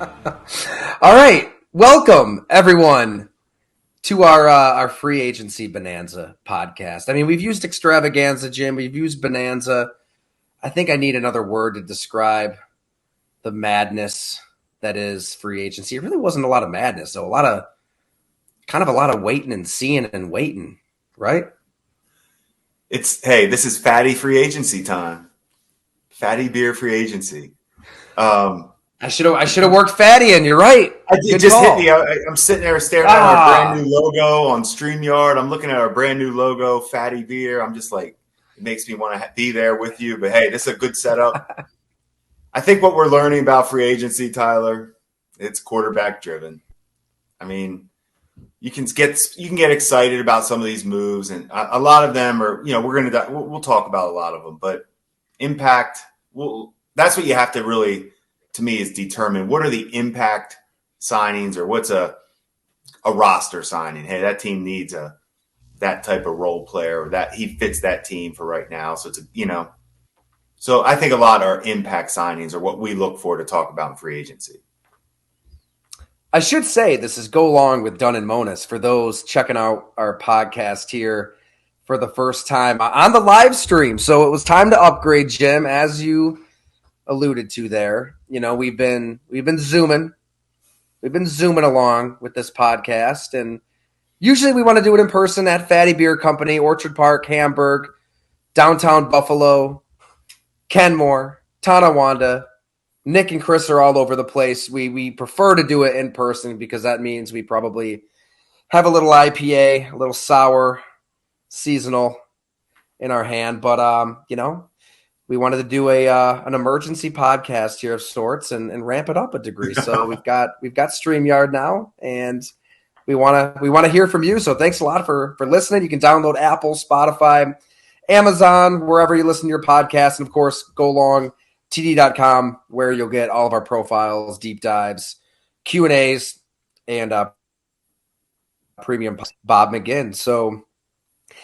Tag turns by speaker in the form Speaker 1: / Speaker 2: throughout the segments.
Speaker 1: All right. Welcome, everyone, to our free agency bonanza podcast. I mean, we've used extravaganza, Jim. We've used bonanza. I think I need another word to describe the madness that is free agency. It really wasn't a lot of madness, though. A lot of waiting and seeing and waiting, right?
Speaker 2: This is fatty free agency time. Fatty beer free agency.
Speaker 1: I should have worked fatty in. You're right.
Speaker 2: It just hit me. I'm sitting there staring at our brand new logo on StreamYard. I'm looking at our brand new logo, Fatty Beer. I'm just like, it makes me want to be there with you. But hey, this is a good setup. I think what we're learning about free agency, Tyler, it's quarterback driven. I mean, you can get excited about some of these moves, and a lot of them are, we'll talk about a lot of them, but impact. That's what you have to really, to me, is determine what are the impact signings or what's a roster signing. Hey, that team needs that type of role player, or that he fits that team for right now. So so I think a lot are impact signings, or what we look for to talk about in free agency.
Speaker 1: I should say this is Go Long with Dunn and Monis for those checking out our podcast here for the first time on the live stream. So it was time to upgrade, Jim, as you alluded to there. You know, we've been zooming. We've been zooming along with this podcast, and usually we want to do it in person at Fatty Beer Company, Orchard Park, Hamburg, downtown Buffalo, Kenmore, Tonawanda. Nick and Chris are all over the place. We prefer to do it in person because that means we probably have a little IPA, a little sour, seasonal in our hand. But we wanted to do an emergency podcast here of sorts and ramp it up a degree. So we've got StreamYard now, and we want to hear from you. So thanks a lot for listening. You can download Apple, Spotify, Amazon, wherever you listen to your podcast, and of course, go long. TD.com, where you'll get all of our profiles, deep dives, Q&As, and premium Bob McGinn. So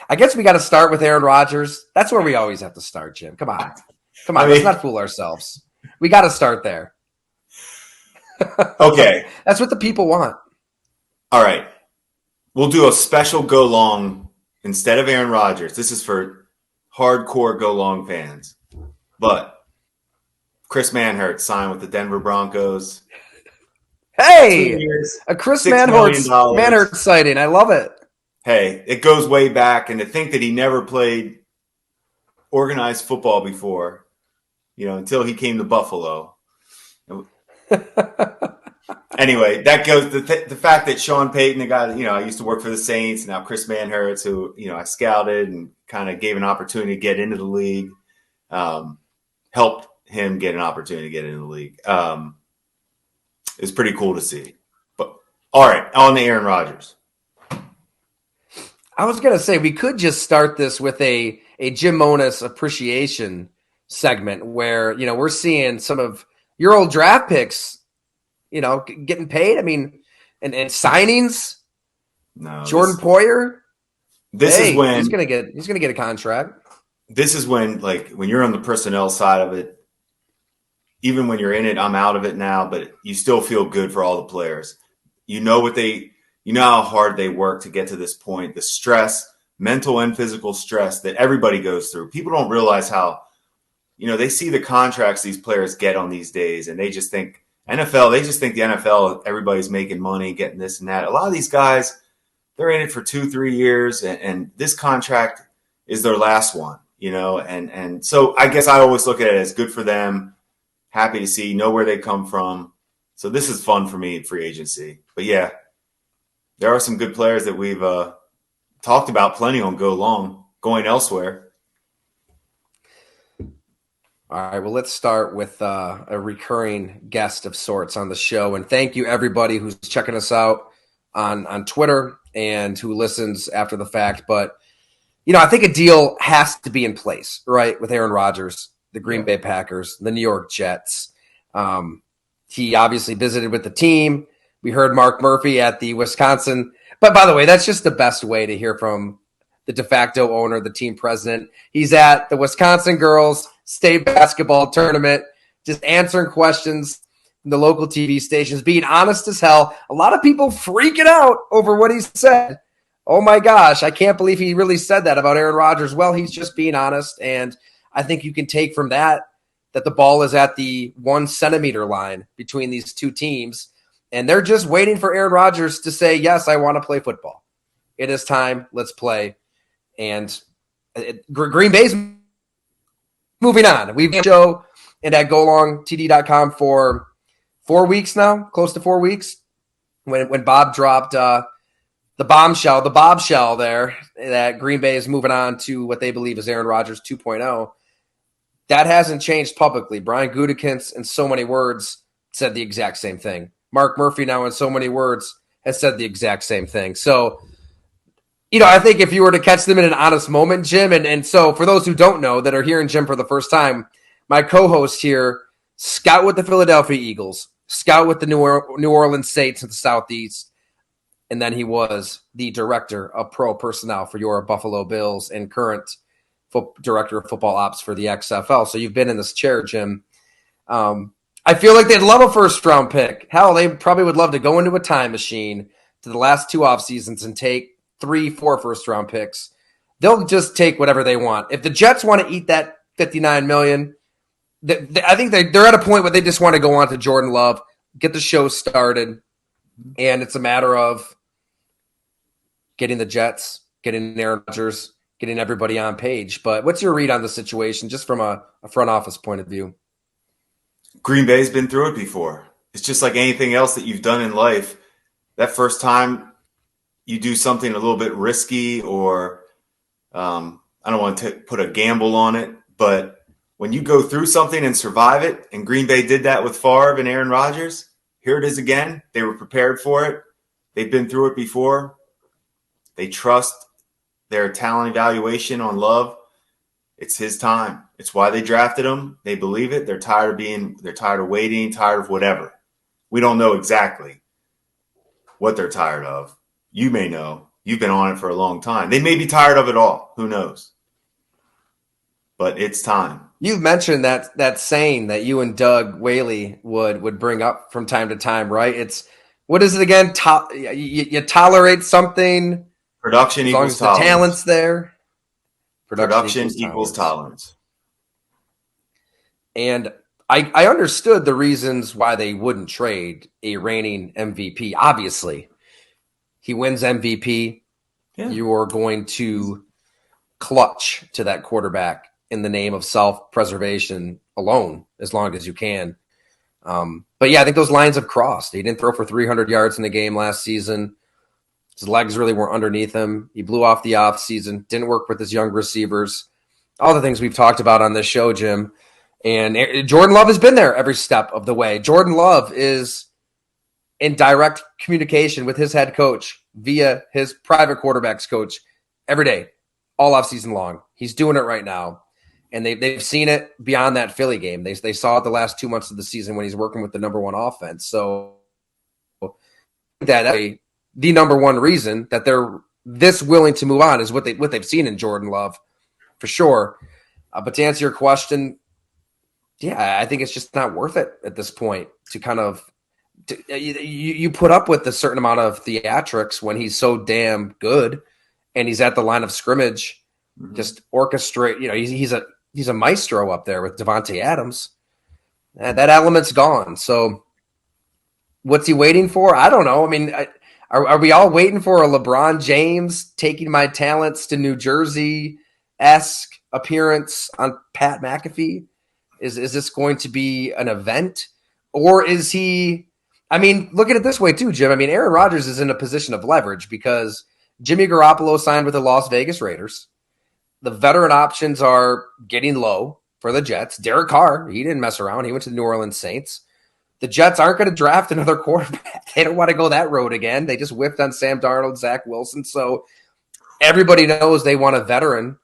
Speaker 1: I guess we got to start with Aaron Rodgers. That's where we always have to start, Jim. Come on. Let's not fool ourselves. We got to start there.
Speaker 2: Okay.
Speaker 1: That's what the people want.
Speaker 2: All right. We'll do a special Go Long instead of Aaron Rodgers. This is for hardcore Go Long fans. But Chris Manhurst signed with the Denver Broncos.
Speaker 1: Hey, a Chris Manhurst sighting. I love it.
Speaker 2: Hey, it goes way back. And to think that he never played organized football before, until he came to Buffalo. Anyway, that goes the fact that Sean Payton, the guy that, I used to work for the Saints, and now Chris Manhurst, who, I scouted and kind of gave an opportunity to get into the league, helped him get an opportunity to get into the league. It's pretty cool to see. But all right, on to Aaron Rodgers.
Speaker 1: I was going to say we could just start this with a Jim Monis appreciation segment where, we're seeing some of your old draft picks, getting paid. I mean, and signings.
Speaker 2: No,
Speaker 1: Jordan Poyer.
Speaker 2: Is when
Speaker 1: he's going to get a contract.
Speaker 2: This is when you're on the personnel side of it. Even when you're in it, I'm out of it now, but you still feel good for all the players. You know how hard they work to get to this point, the stress, mental and physical stress that everybody goes through. People don't realize how, they see the contracts these players get on these days, and they just think the NFL, everybody's making money, getting this and that. A lot of these guys, they're in it for 2-3 years, and this contract is their last one, and so I guess I always look at it as good for them. Happy to see, know where they come from. So this is fun for me in free agency. But yeah, there are some good players that we've talked about plenty on Go Long, going elsewhere.
Speaker 1: All right, well, let's start with a recurring guest of sorts on the show. And thank you, everybody who's checking us out on Twitter and who listens after the fact. But, I think a deal has to be in place, right, with Aaron Rodgers, the Green Bay Packers, the New York Jets. He obviously visited with the team. We heard Mark Murphy at the Wisconsin. But by the way, that's just the best way to hear from the de facto owner, the team president. He's at the Wisconsin girls state basketball tournament, just answering questions, the local TV stations, being honest as hell. A lot of people freaking out over what he said. Oh my gosh, I can't believe he really said that about Aaron Rodgers. Well, he's just being honest, and I think you can take from that the ball is at the 1 centimeter line between these two teams, and they're just waiting for Aaron Rodgers to say, yes, I want to play football. It is time. Let's play. And Green Bay's moving on. We've been show and at golongtd.com for 4 weeks now, close to 4 weeks, when Bob dropped the bombshell there, that Green Bay is moving on to what they believe is Aaron Rodgers 2.0. That hasn't changed publicly. Brian Gutekunst, in so many words, said the exact same thing. Mark Murphy now, in so many words, has said the exact same thing. So, I think if you were to catch them in an honest moment, Jim, and so for those who don't know that are hearing Jim for the first time, my co-host here, scout with the Philadelphia Eagles, scout with the New Orleans Saints in the Southeast, and then he was the director of pro personnel for your Buffalo Bills and current director of football ops for the XFL. So you've been in this chair, Jim. I feel like they'd love a first-round pick. Hell, they probably would love to go into a time machine to the last 2 off seasons and take 3-4 first-round picks. They'll just take whatever they want. If the Jets want to eat that $59 million, I think they're at a point where they just want to go on to Jordan Love, get the show started, and it's a matter of getting the Jets, getting Aaron Rodgers, getting everybody on page. But what's your read on the situation, just from a front office point of view?
Speaker 2: Green Bay's been through it before. It's just like anything else that you've done in life. That first time you do something a little bit risky, or I don't want to put a gamble on it, but when you go through something and survive it, and Green Bay did that with Favre and Aaron Rodgers, here it is again. They were prepared for it. They've been through it before. They trust their talent evaluation on Love. It's his time. It's why they drafted him. They believe it. They're tired of waiting, tired of whatever. We don't know exactly what they're tired of. You may know. You've been on it for a long time. They may be tired of it all. Who knows? But it's time.
Speaker 1: You've mentioned that saying that you and Doug Whaley would bring up from time to time, right? It's, what is it again? You tolerate something.
Speaker 2: Production
Speaker 1: as long
Speaker 2: equals
Speaker 1: as
Speaker 2: tolerance.
Speaker 1: The talent's there.
Speaker 2: Production equals tolerance.
Speaker 1: And I understood the reasons why they wouldn't trade a reigning MVP. Obviously, he wins MVP. Yeah. You are going to clutch to that quarterback in the name of self-preservation alone, as long as you can. But yeah, I think those lines have crossed. He didn't throw for 300 yards in the game last season. His legs really weren't underneath him. He blew off the offseason, didn't work with his young receivers. All the things we've talked about on this show, Jim. And Jordan Love has been there every step of the way. Jordan Love is in direct communication with his head coach via his private quarterback's coach every day, all offseason long. He's doing it right now. And they've seen it beyond that Philly game. They saw it the last 2 months of the season when he's working with the number one offense. So that the number one reason that they're this willing to move on is what they've seen in Jordan Love, for sure. But to answer your question, yeah, I think it's just not worth it at this point to kind of you put up with a certain amount of theatrics when he's so damn good and he's at the line of scrimmage, just orchestrate. He's a maestro up there with Devontae Adams. That element's gone. So what's he waiting for? I don't know. I mean, are we all waiting for a LeBron James taking my talents to New Jersey-esque appearance on Pat McAfee? Is this going to be an event? Or is he – I mean, look at it this way too, Jim. I mean, Aaron Rodgers is in a position of leverage because Jimmy Garoppolo signed with the Las Vegas Raiders. The veteran options are getting low for the Jets. Derek Carr, he didn't mess around. He went to the New Orleans Saints. The Jets aren't going to draft another quarterback. They don't want to go that road again. They just whiffed on Sam Darnold, Zach Wilson. So everybody knows they want a veteran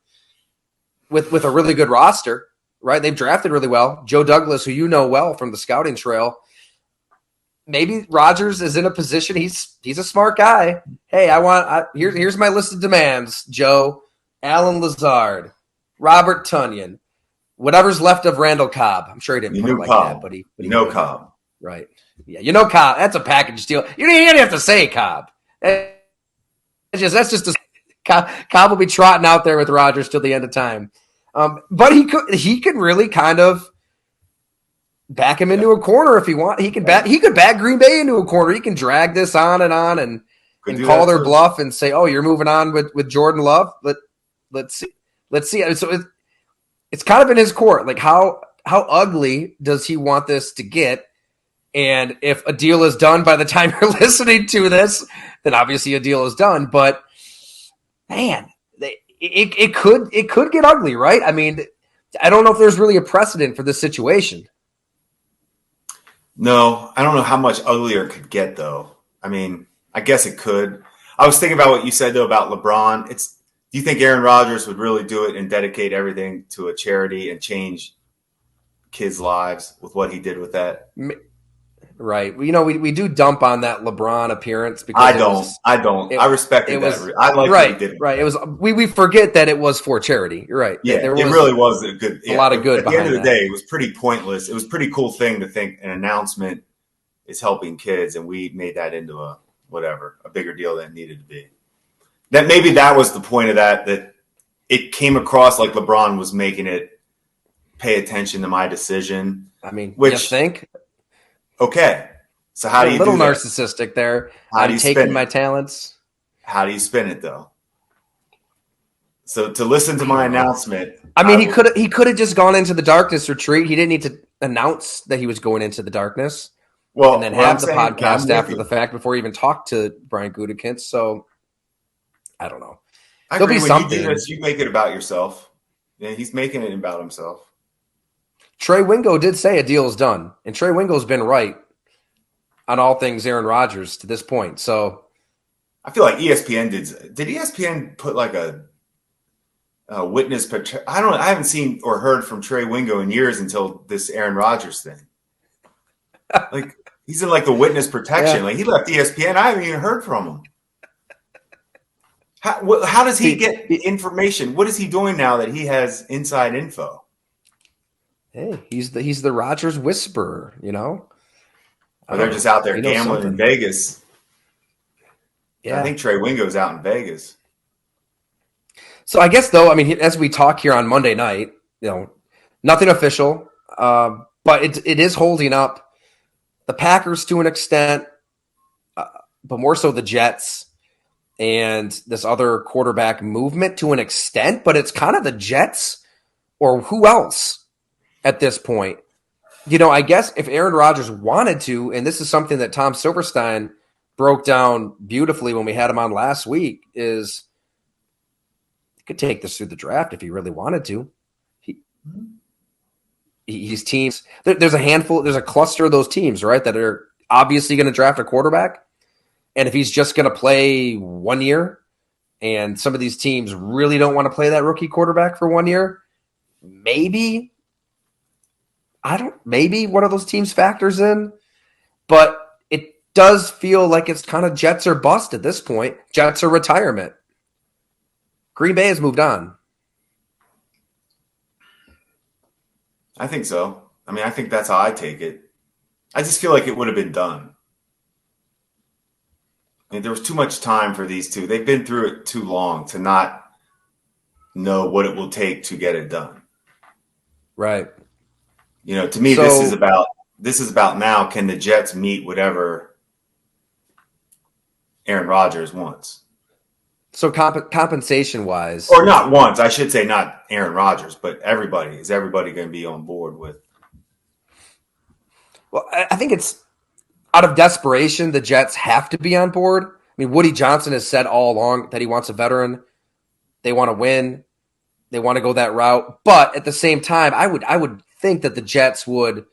Speaker 1: with a really good roster, right? They've drafted really well. Joe Douglas, who you know well from the scouting trail. Maybe Rodgers is in a position. He's a smart guy. Hey, here's my list of demands, Joe. Alan Lazard, Robert Tonyan, whatever's left of Randall Cobb. I'm sure he didn't put it like
Speaker 2: Cobb.
Speaker 1: that, but he
Speaker 2: Cobb.
Speaker 1: Right. Yeah. You know, Cobb, that's a package deal. You don't even have to say Cobb. That's just a, Cobb will be trotting out there with Rodgers till the end of time. But he could really kind of back him into a corner if he want. He could back Green Bay into a corner. He can drag this on and call their bluff and say, "Oh, you're moving on with Jordan Love." Let's see. So it's kind of in his court. Like how ugly does he want this to get? And if a deal is done by the time you're listening to this, then obviously a deal is done. But man, it could get ugly, right? I mean, I don't know if there's really a precedent for this situation.
Speaker 2: No, I don't know how much uglier it could get, though. I mean, I guess it could. I was thinking about what you said, though, about LeBron. Do you think Aaron Rodgers would really do it and dedicate everything to a charity and change kids' lives with what he did with that?
Speaker 1: Right. You know, we do dump on that LeBron appearance because
Speaker 2: I don't. I respected that. I like
Speaker 1: right,
Speaker 2: what he did.
Speaker 1: Right. It was we forget that it was for charity. You're right.
Speaker 2: Yeah, it really was a good.
Speaker 1: A lot of good.
Speaker 2: At the end of the day, it was pretty pointless. It was a pretty cool thing to think an announcement is helping kids, and we made that into a bigger deal than it needed to be. That maybe that was the point of that it came across like LeBron was making it pay attention to my decision.
Speaker 1: I mean,
Speaker 2: which
Speaker 1: you think?
Speaker 2: Okay, so how do you do that?
Speaker 1: A little narcissistic there. I'm taking my talents.
Speaker 2: How do you spin it though? So to listen to my announcement,
Speaker 1: I mean, he could have just gone into the darkness retreat. He didn't need to announce that he was going into the darkness. Well, and then have the podcast after the fact before he even talked to Brian Gutekunst. So I don't know.
Speaker 2: There'll be something. You make it about yourself. Yeah, he's making it about himself. Trey
Speaker 1: Wingo did say a deal is done, and Trey Wingo's been right on all things Aaron Rodgers to this point. So
Speaker 2: I feel like ESPN did ESPN put like a witness? I haven't seen or heard from Trey Wingo in years until this Aaron Rodgers thing. Like he's in like the witness protection. Yeah. Like he left ESPN. I haven't even heard from him. How does he get information? What is he doing now that he has inside info?
Speaker 1: Hey, he's the Rodgers whisperer, you know.
Speaker 2: Or they're just out there gambling in Vegas. Yeah, I think Trey Wingo's out in Vegas.
Speaker 1: So I guess though, I mean, as we talk here on Monday night, you know, nothing official, but it is holding up the Packers to an extent, but more so the Jets and this other quarterback movement to an extent. But it's kind of the Jets or who else at this point. You know, I guess if Aaron Rodgers wanted to, and this is something that Tom Silverstein broke down beautifully when we had him on last week, is he could take this through the draft if he really wanted to. He's teams. There's a handful, there's a cluster of those teams, right, that are obviously going to draft a quarterback. And if he's just going to play 1 year, and some of these teams really don't want to play that rookie quarterback for 1 year, maybe one of those teams factors in. But it does feel like it's kind of Jets or bust at this point. Jets or retirement. Green Bay has moved on.
Speaker 2: I think so. I mean, I think that's how I take it. I just feel like it would have been done. I mean, there was too much time for these two. They've been through it too long to not know what it will take to get it done.
Speaker 1: Right.
Speaker 2: You know, to me, this is about now. Can the Jets meet whatever Aaron Rodgers wants?
Speaker 1: So compensation wise,
Speaker 2: or not once, I should say, not Aaron Rodgers, but everybody. Is everybody going to be on board with?
Speaker 1: Well, I think it's out of desperation. The Jets have to be on board. I mean, Woody Johnson has said all along that he wants a veteran. They want to win. They want to go that route. But at the same time, I would think that the Jets would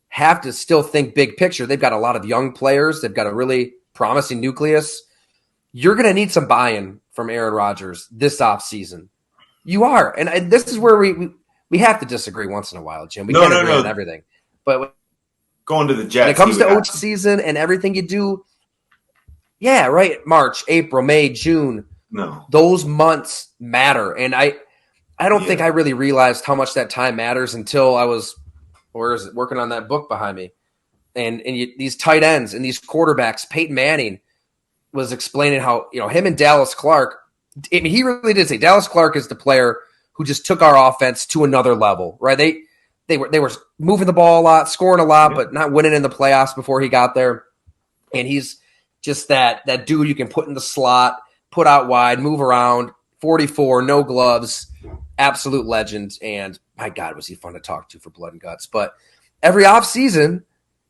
Speaker 1: have to still think big picture. They've got a lot of young players. They've got a really promising nucleus. You're going to need some buy-in from Aaron Rodgers this offseason. You are. And this is where we have to disagree once in a while, Jim. We can't agree on everything. But
Speaker 2: going to the Jets,
Speaker 1: when it comes to OG season and everything you do, yeah, right, March, April, May, June, those months matter. And I don't think I really realized how much that time matters until I was working on that book behind me. these tight ends and these quarterbacks. Peyton Manning was explaining how, him and Dallas Clark, I mean, he really did say Dallas Clark is the player who just took our offense to another level, right? They were moving the ball a lot, scoring a lot, but not winning in the playoffs before he got there. And he's just that dude you can put in the slot, put out wide, move around, 44, no gloves, absolute legend. And my God, was he fun to talk to for blood and guts. But every offseason,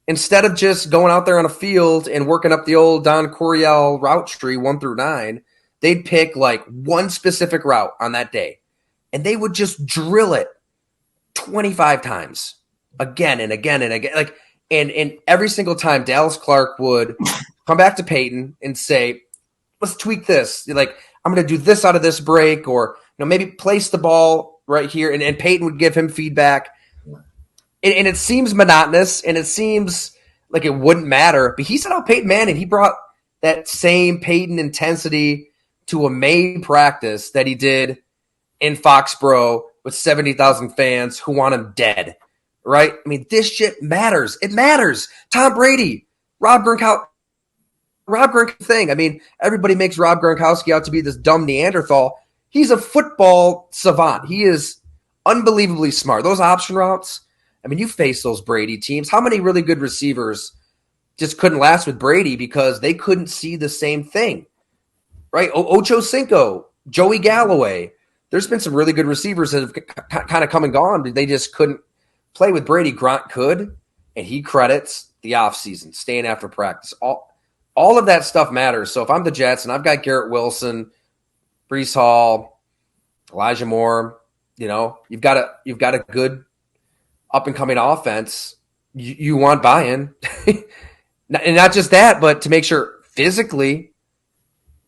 Speaker 1: instead of just going out there on a field and working up the old Don Coryell route tree 1 through 9, they'd pick like one specific route on that day, and they would just drill it 25 times again and again and again. Like, and every single time Dallas Clark would come back to Peyton and say, let's tweak this. Like, I'm going to do this out of this break, or maybe place the ball right here. And Peyton would give him feedback. And it seems monotonous, and it seems like it wouldn't matter. But he said how Peyton Manning, he brought that same Peyton intensity to a main practice that he did in Foxborough with 70,000 fans who want him dead, right? I mean, this shit matters. It matters. Tom Brady, Rob Gronkowski thing. I mean, everybody makes Rob Gronkowski out to be this dumb Neanderthal. He's a football savant. He is unbelievably smart. Those option routes, I mean, you face those Brady teams. How many really good receivers just couldn't last with Brady because they couldn't see the same thing, right? Ocho Cinco, Joey Galloway. There's been some really good receivers that have kind of come and gone, but they just couldn't play with Brady. Gronk could, and he credits the offseason, staying after practice. All of that stuff matters. So if I'm the Jets and I've got Garrett Wilson, Breece Hall, Elijah Moore, you've got a good up-and-coming offense, you want buy-in. And not just that, but to make sure physically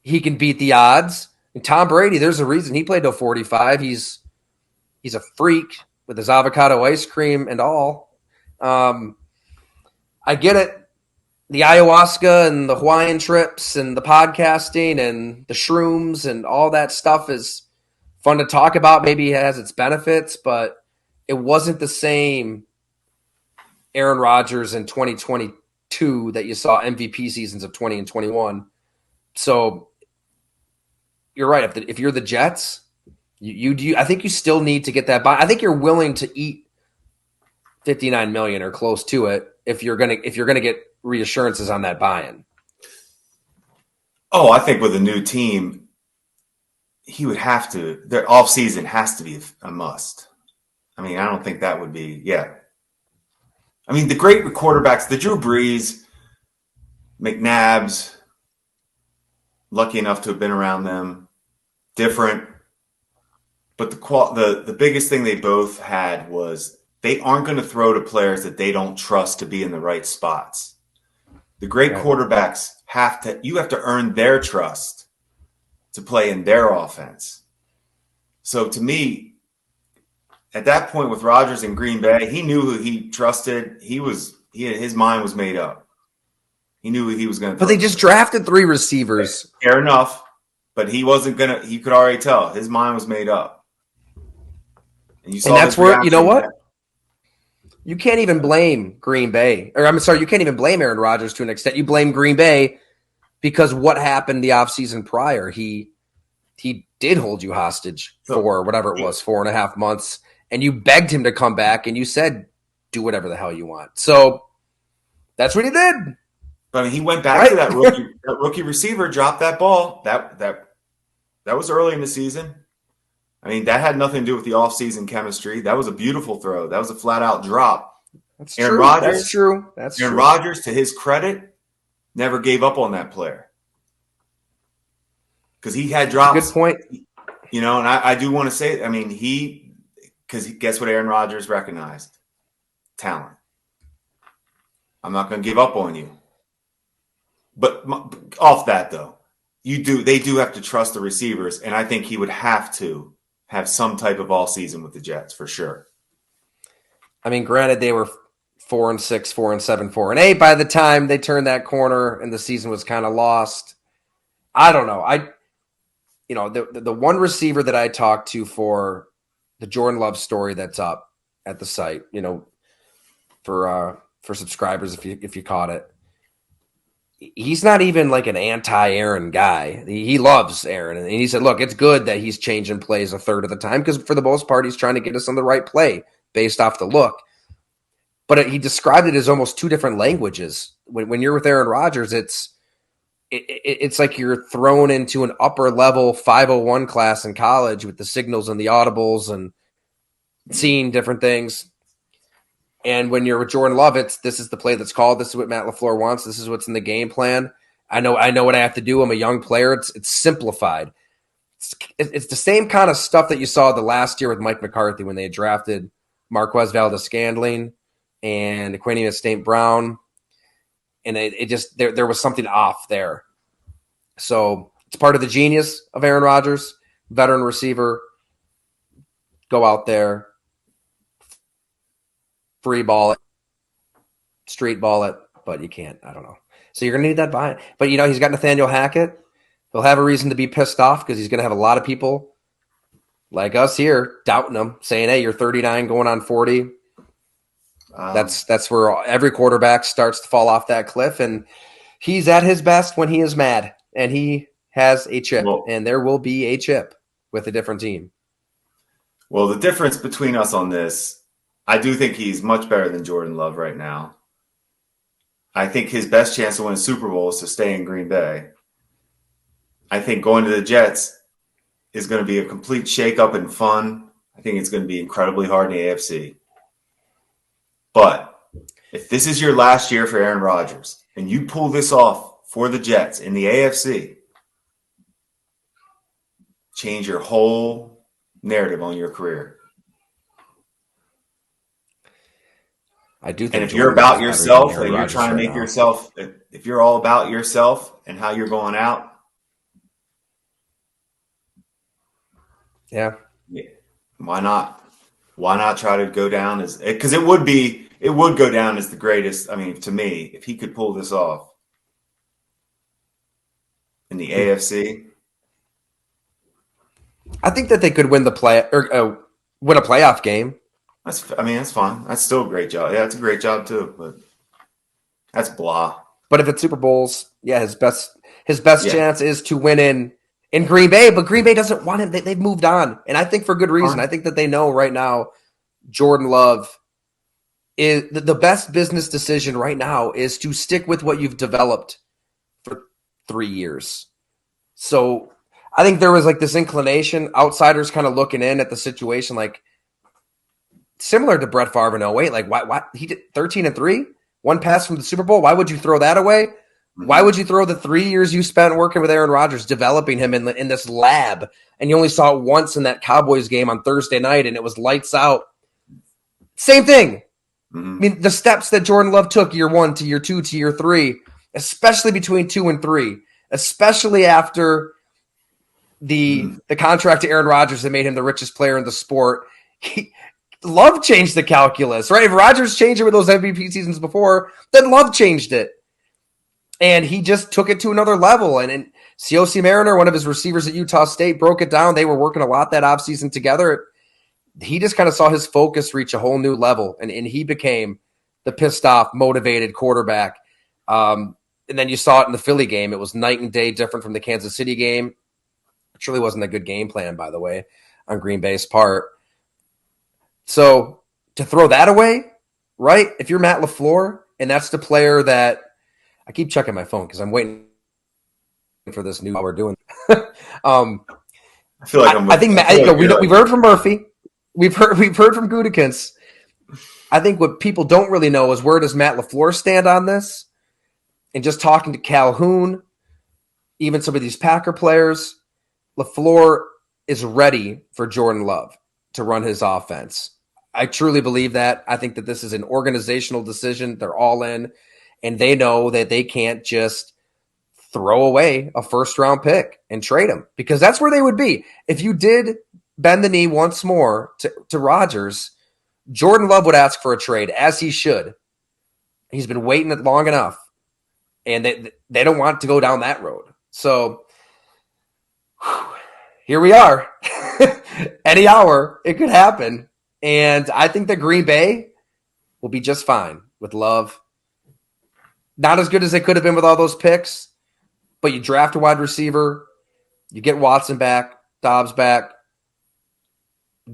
Speaker 1: he can beat the odds. And Tom Brady, there's a reason he played till 45. He's a freak with his avocado ice cream and all. I get it. The ayahuasca and the Hawaiian trips and the podcasting and the shrooms and all that stuff is fun to talk about. Maybe it has its benefits, but it wasn't the same Aaron Rodgers in 2022 that you saw MVP seasons of 20 and 21. So you're right. If you're the Jets, I think you still need to get that buy. I think you're willing to eat $59 million or close to it if you're gonna get reassurances on that buy-in.
Speaker 2: Oh, I think with a new team, he would have to. Their offseason has to be a must. I mean, I don't think that would be. Yeah. I mean, the great quarterbacks, the Drew Brees, McNabbs, lucky enough to have been around them, different. But the biggest thing they both had was they aren't going to throw to players that they don't trust to be in the right spots. The great quarterbacks you have to earn their trust to play in their offense. So to me, at that point with Rodgers in Green Bay, he knew who he trusted. His mind was made up. He knew who he was going to.
Speaker 1: But they just drafted 3 receivers.
Speaker 2: Fair enough, but he wasn't going to. He could already tell his mind was made up. And
Speaker 1: that's where you know what. You can't even blame Green Bay. Or I'm sorry, you can't even blame Aaron Rodgers to an extent. You blame Green Bay because what happened the offseason prior. He did hold you hostage for whatever it was, 4.5 months, and you begged him to come back, and you said, do whatever the hell you want. So that's what he did.
Speaker 2: But I mean, he went back to that rookie receiver, dropped that ball. That was early in the season. I mean, that had nothing to do with the offseason chemistry. That was a beautiful throw. That was a flat-out drop.
Speaker 1: That's Aaron true. Rodgers, that's true. That's
Speaker 2: Aaron
Speaker 1: true.
Speaker 2: Rodgers, to his credit, never gave up on that player. Because he had drops.
Speaker 1: Good point.
Speaker 2: And I do want to say, I mean, because guess what Aaron Rodgers recognized? Talent. I'm not going to give up on you. But off that, though, they do have to trust the receivers, and I think he would have to have some type of all season with the Jets for sure.
Speaker 1: I mean, granted, they were 4-6, 4-7, 4-8 by the time they turned that corner, and the season was kind of lost. I don't know. The one receiver that I talked to for the Jordan Love story that's up at the site, for for subscribers if you caught it. He's not even like an anti-Aaron guy. He loves Aaron. And he said, look, it's good that he's changing plays a third of the time because for the most part, he's trying to get us on the right play based off the look. But he described it as almost two different languages. When you're with Aaron Rodgers, it's like you're thrown into an upper level 501 class in college with the signals and the audibles and seeing different things. And when you're with Jordan Love, this is the play that's called. This is what Matt LaFleur wants. This is what's in the game plan. I know what I have to do. I'm a young player. It's simplified. It's the same kind of stuff that you saw the last year with Mike McCarthy when they had drafted Marquez Valdes-Scantling and Equanimeous St. Brown. And it just there was something off there. So it's part of the genius of Aaron Rodgers, veteran receiver. Go out there, free ball it, street ball it, but you can't. I don't know. So you're going to need that buy-in. But, he's got Nathaniel Hackett. He'll have a reason to be pissed off because he's going to have a lot of people like us here doubting him, saying, hey, you're 39 going on 40. That's where every quarterback starts to fall off that cliff, and he's at his best when he is mad, and he has a chip, and there will be a chip with a different team.
Speaker 2: Well, the difference between us on this, I do think he's much better than Jordan Love right now. I think his best chance to win a Super Bowl is to stay in Green Bay. I think going to the Jets is going to be a complete shakeup and fun. I think it's going to be incredibly hard in the AFC. But if this is your last year for Aaron Rodgers and you pull this off for the Jets in the AFC, change your whole narrative on your career.
Speaker 1: I do think
Speaker 2: and if you're about yourself and you're trying to make yourself, if you're all about yourself and how you're going out,
Speaker 1: yeah,
Speaker 2: why not? Why not try to go down as, because it would go down as the greatest. I mean, to me, if he could pull this off in the AFC,
Speaker 1: I think that they could win win a playoff game.
Speaker 2: That's fine. That's still a great job. Yeah, it's a great job too, but that's blah.
Speaker 1: But if it's Super Bowls, yeah, his best chance is to win in Green Bay, but Green Bay doesn't want him. They've moved on, and I think for good reason. I think that they know right now Jordan Love is the best business decision right now is to stick with what you've developed for 3 years. So I think there was like this inclination, outsiders kind of looking in at the situation, like similar to Brett Favre in 08. Like, why he did 13-3, one pass from the Super Bowl. Why would you throw that away? Why would you throw the 3 years you spent working with Aaron Rodgers, developing him in this lab, and you only saw it once in that Cowboys game on Thursday night, and it was lights out? Same thing. Mm-hmm. I mean, the steps that Jordan Love took year 1 to year 2 to year 3, especially between 2 and 3, especially after the contract to Aaron Rodgers that made him the richest player in the sport. Love changed the calculus, right? If Rodgers changed it with those MVP seasons before, then Love changed it. And he just took it to another level. And COC Mariner, one of his receivers at Utah State, broke it down. They were working a lot that offseason together. He just kind of saw his focus reach a whole new level, and he became the pissed-off, motivated quarterback. And then you saw it in the Philly game. It was night and day different from the Kansas City game. It really wasn't a good game plan, by the way, on Green Bay's part. So to throw that away, right? If you're Matt LaFleur, and that's the player that – I keep checking my phone because I'm waiting for this new – while we're doing
Speaker 2: I feel like
Speaker 1: we've heard from Murphy. We've heard from Gutekunst. I think what people don't really know is where does Matt LaFleur stand on this? And just talking to Calhoun, even some of these Packer players, LaFleur is ready for Jordan Love to run his offense. I truly believe that. I think that this is an organizational decision. They're all in, and they know that they can't just throw away a first-round pick and trade him, because that's where they would be. If you did bend the knee once more to Rodgers, Jordan Love would ask for a trade, as he should. He's been waiting it long enough, and they don't want to go down that road. So here we are. Any hour, it could happen. And I think that Green Bay will be just fine. with Love. Not as good as they could have been with all those picks, but you draft a wide receiver, you get Watson back, Dobbs back,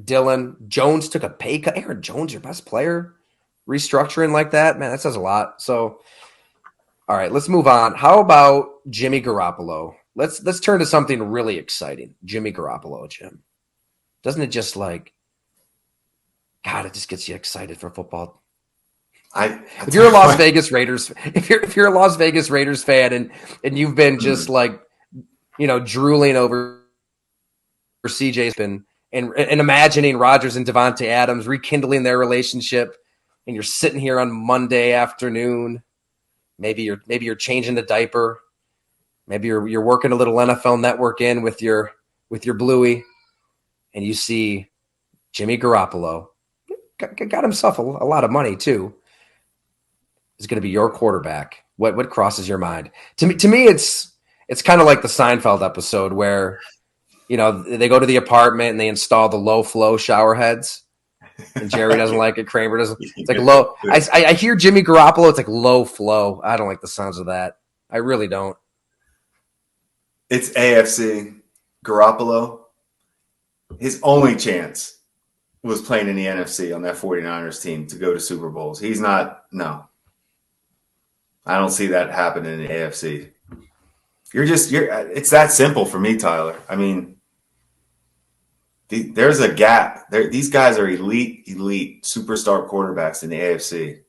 Speaker 1: Dillon. Jones took a pay cut. Aaron Jones, your best player, restructuring like that, man, that says a lot. So, all right, let's move on. How about Jimmy Garoppolo? Let's turn to something really exciting. Jimmy Garoppolo, Jim. Doesn't it just like, God, it just gets you excited for football. If you're a Las Vegas Raiders, if you're a Las Vegas Raiders fan and you've been just like, drooling over CJ's been and imagining Rodgers and Devontae Adams rekindling their relationship, and you're sitting here on Monday afternoon, maybe you're changing the diaper, maybe you're working a little NFL Network in with your Bluey, and you see Jimmy Garoppolo got himself a lot of money too. Is going to be your quarterback. What crosses your mind? To me, it's kind of like the Seinfeld episode where, they go to the apartment and they install the low flow shower heads, and Jerry doesn't like it. Kramer doesn't. It's like low. I hear Jimmy Garoppolo. It's like low flow. I don't like the sounds of that. I really don't.
Speaker 2: It's AFC. Garoppolo, his only chance was playing in the NFC on that 49ers team to go to Super Bowls. He's not. No. I don't see that happening in the AFC. It's that simple for me, Tyler. I mean, there's a gap. These guys are elite superstar quarterbacks in the AFC.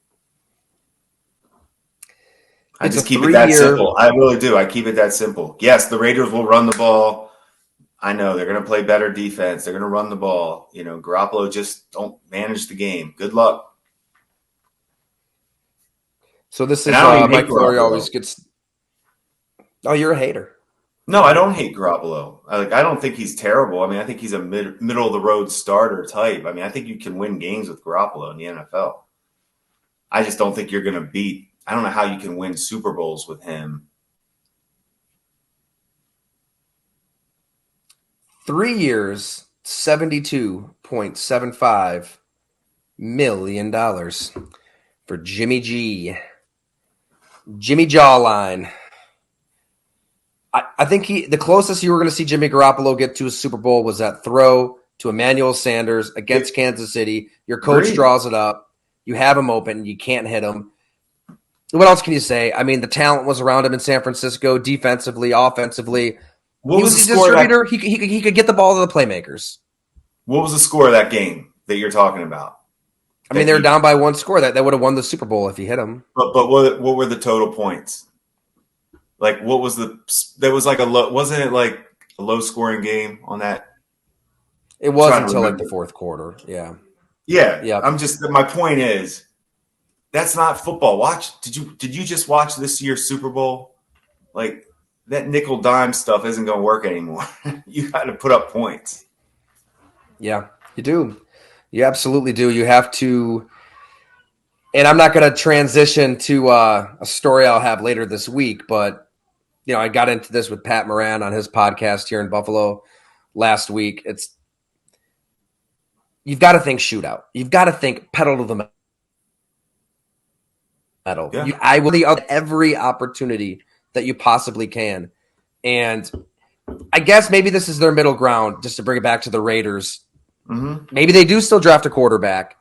Speaker 2: I just keep it that simple. I really do. I keep it that simple. Yes, the Raiders will run the ball. I know they're going to play better defense. They're going to run the ball. Garoppolo just don't manage the game. Good luck.
Speaker 1: So this is Mike Flory always gets. Oh, you're a hater.
Speaker 2: No, I don't hate Garoppolo. I don't think he's terrible. I mean, I think he's a middle of the road starter type. I mean, I think you can win games with Garoppolo in the NFL. I just don't think you're going to beat. I don't know how you can win Super Bowls with him.
Speaker 1: 3 years, $72.75 million for Jimmy G. Jimmy Jawline. I think the closest you were going to see Jimmy Garoppolo get to a Super Bowl was that throw to Emmanuel Sanders against Kansas City. Your coach draws it up. You have him open. You can't hit him. What else can you say? I mean, the talent was around him in San Francisco, defensively, offensively. He was a distributor. He could get the ball to the playmakers.
Speaker 2: What was the score of that game that you're talking about?
Speaker 1: I mean, they were down by one score. That would have won the Super Bowl if he hit him.
Speaker 2: But what were the total points? Like, what was there was like wasn't it like a low scoring game on that?
Speaker 1: It was until like the fourth quarter. Yeah.
Speaker 2: Yeah. Yep. My point is, that's not football. Did you just watch this year's Super Bowl? Like, that nickel dime stuff isn't going to work anymore. You got to put up points.
Speaker 1: Yeah, you do. You absolutely do. You have to. And I'm not going to transition to a story I'll have later this week, but I got into this with Pat Moran on his podcast here in Buffalo last week. You've got to think shootout. You've got to think pedal to the metal. Yeah. I will take every opportunity that you possibly can. And I guess maybe this is their middle ground, just to bring it back to the Raiders. Mm-hmm. Maybe they do still draft a quarterback,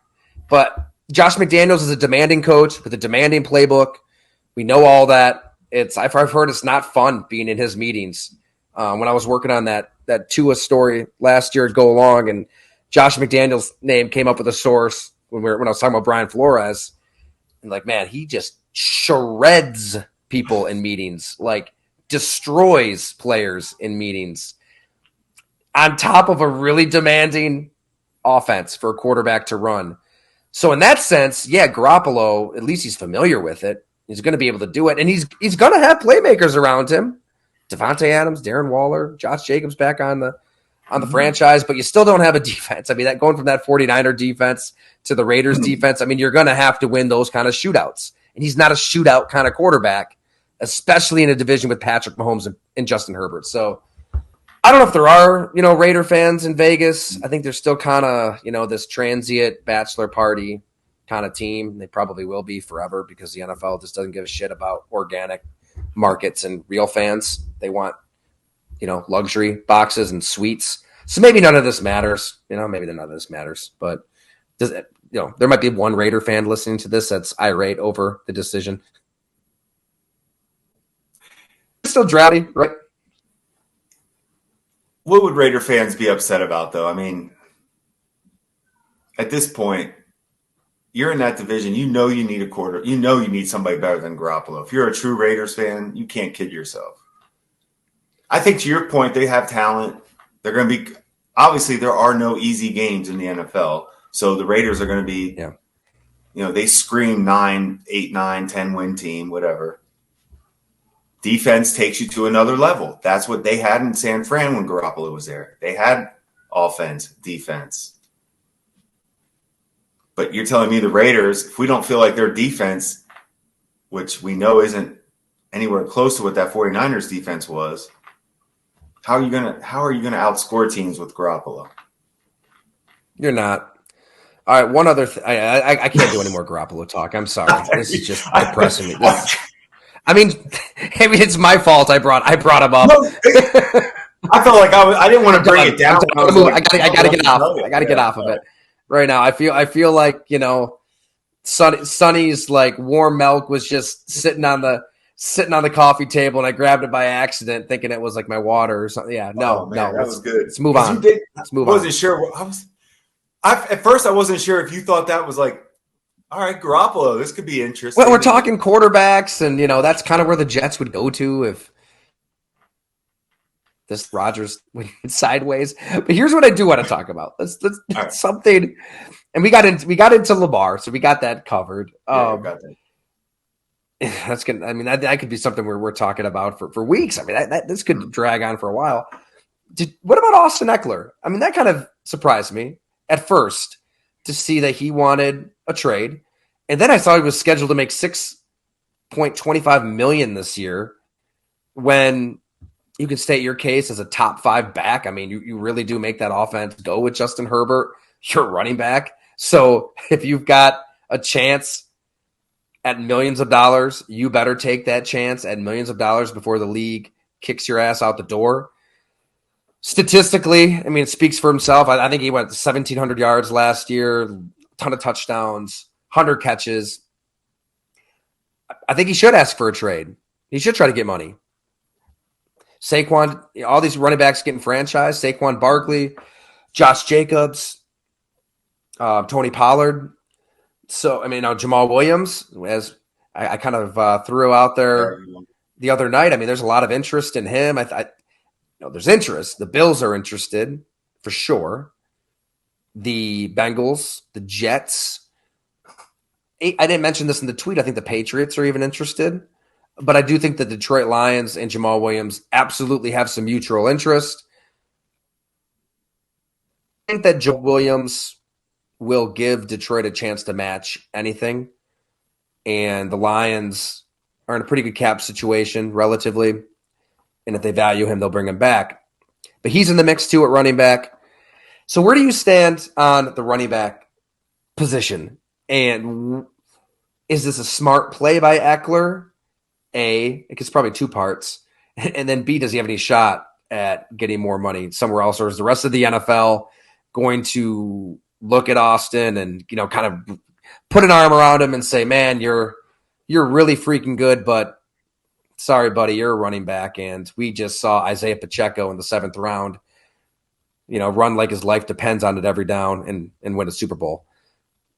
Speaker 1: but Josh McDaniels is a demanding coach with a demanding playbook. We know all that. I've heard it's not fun being in his meetings. When I was working on that Tua story last year at Go Along, and Josh McDaniels' name came up with a source when I was talking about Brian Flores, and like, man, he just shreds people in meetings, like destroys players in meetings, on top of a really demanding offense for a quarterback to run. So in that sense, yeah, Garoppolo, at least he's familiar with it. He's going to be able to do it, and he's going to have playmakers around him. Devontae Adams, Darren Waller, Josh Jacobs back on the franchise, but you still don't have a defense. I mean, that going from that 49er defense to the Raiders defense, I mean, you're going to have to win those kind of shootouts. And he's not a shootout kind of quarterback, especially in a division with Patrick Mahomes and Justin Herbert. So I don't know if there are, Raider fans in Vegas. I think there's still kind of, this transient bachelor party kind of team. They probably will be forever because the NFL just doesn't give a shit about organic markets and real fans. They want, luxury boxes and suites. So maybe none of this matters. Maybe none of this matters. But does it, there might be one Raider fan listening to this that's irate over the decision. It's still drowdy, right?
Speaker 2: What would Raider fans be upset about, though? I mean, at this point, you're in that division. You need a quarter. You need somebody better than Garoppolo. If you're a true Raiders fan, you can't kid yourself. I think to your point, they have talent. They're going to be – obviously, there are no easy games in the NFL. So the Raiders are going to be they scream 9, 8, 9, 10-win team, whatever. Defense takes you to another level. That's what they had in San Fran when Garoppolo was there. They had offense, defense. But you're telling me the Raiders, if we don't feel like their defense, which we know isn't anywhere close to what that 49ers defense was, how are you gonna outscore teams with Garoppolo?
Speaker 1: You're not. All right, one other thing. I can't do any more Garoppolo talk. I'm sorry. This is just depressing me. I mean, it's my fault. I brought him up.
Speaker 2: No, I felt like I didn't want to bring it down.
Speaker 1: I gotta get off. I gotta get off of it right now. I feel like Sonny's like warm milk was just sitting on the coffee table, and I grabbed it by accident, thinking it was like my water or something. Yeah, no,
Speaker 2: that was good.
Speaker 1: Let's move on.
Speaker 2: Let's move on. I wasn't sure. At first, I wasn't sure if you thought that was like, all right, Garoppolo, this could be interesting.
Speaker 1: Well, we're talking quarterbacks, and that's kind of where the Jets would go to if this Rodgers went sideways. But here's what I do want to talk about. Let's right. Something, and we got into Lamar, so we got that covered.
Speaker 2: Got that.
Speaker 1: That's good. I mean, that could be something we're talking about for weeks. I mean, this could drag on for a while. What about Austin Ekeler? I mean, that kind of surprised me at first to see that he wanted a trade. And then I saw he was scheduled to make $6.25 million this year when you can state your case as a top 5 back. I mean, you really do make that offense go with Justin Herbert, your running back. So if you've got a chance at millions of dollars, you better take that chance at millions of dollars before the league kicks your ass out the door. Statistically, I mean, it speaks for himself. I think he went 1,700 yards last year, a ton of touchdowns, 100 catches. I think he should ask for a trade. He should try to get money. Saquon, all these running backs getting franchised. Saquon Barkley, Josh Jacobs, Tony Pollard. So, I mean, now Jamal Williams, as I kind of threw out there the other night. I mean, there's a lot of interest in him. There's interest. The Bills are interested for sure. The Bengals, the Jets. I didn't mention this in the tweet. I think the Patriots are even interested. But I do think the Detroit Lions and Jamal Williams absolutely have some mutual interest. I think that Joe Williams will give Detroit a chance to match anything. And the Lions are in a pretty good cap situation relatively. And if they value him, they'll bring him back. But he's in the mix too at running back. So where do you stand on the running back position? And is this a smart play by Ekeler? A, it's probably 2 parts. And then B, does he have any shot at getting more money somewhere else? Or is the rest of the NFL going to look at Austin and, kind of put an arm around him and say, man, you're really freaking good, but sorry, buddy, you're a running back, and we just saw Isaiah Pacheco in the 7th round, run like his life depends on it every down and win a Super Bowl.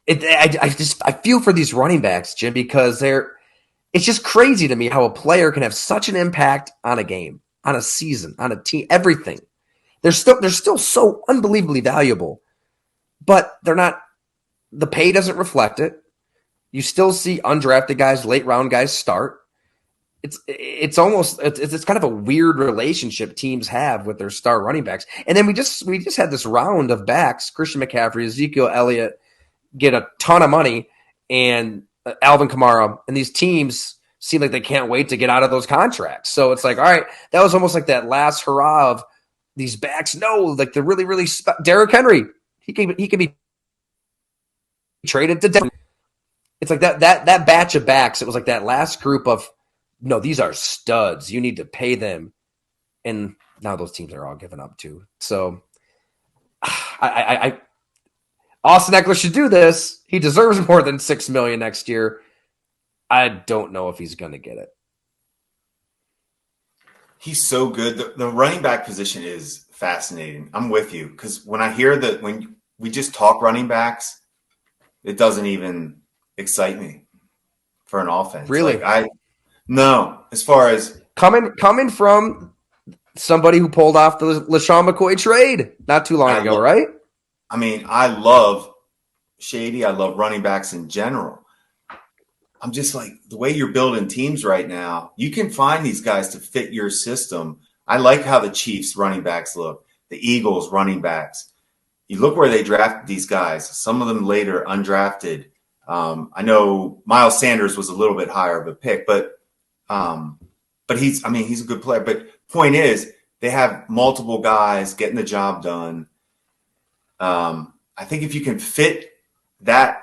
Speaker 1: I feel for these running backs, Jim, because it's just crazy to me how a player can have such an impact on a game, on a season, on a team, everything. They're still so unbelievably valuable, but they're not. The pay doesn't reflect it. You still see undrafted guys, late round guys start. It's almost kind of a weird relationship teams have with their star running backs. And then we just had this round of backs, Christian McCaffrey, Ezekiel Elliott get a ton of money, and Alvin Kamara, and these teams seem like they can't wait to get out of those contracts. So it's like, all right, that was almost like that last hurrah of these backs. No, like they're really, really Derrick Henry. He can be traded to Denver. it's like that batch of backs. It was like that last group of, no, these are studs. You need to pay them. And now those teams are all given up too. So I Austin Ekeler should do this. He deserves more than $6 million next year. I don't know if he's going to get it.
Speaker 2: He's so good. The running back position is fascinating. I'm with you because when I hear that, when we just talk running backs, it doesn't even excite me for an offense.
Speaker 1: Really?
Speaker 2: No. As far as
Speaker 1: coming from somebody who pulled off the LaShawn McCoy trade not too long ago, right?
Speaker 2: I mean, I love Shady. I love running backs in general. I'm just like, the way you're building teams right now, you can find these guys to fit your system. I like how the Chiefs running backs look, the Eagles running backs. You look where they drafted these guys, some of them later undrafted. I know Miles Sanders was a little bit higher of a pick, but he's a good player. But point is, they have multiple guys getting the job done. I think if you can fit that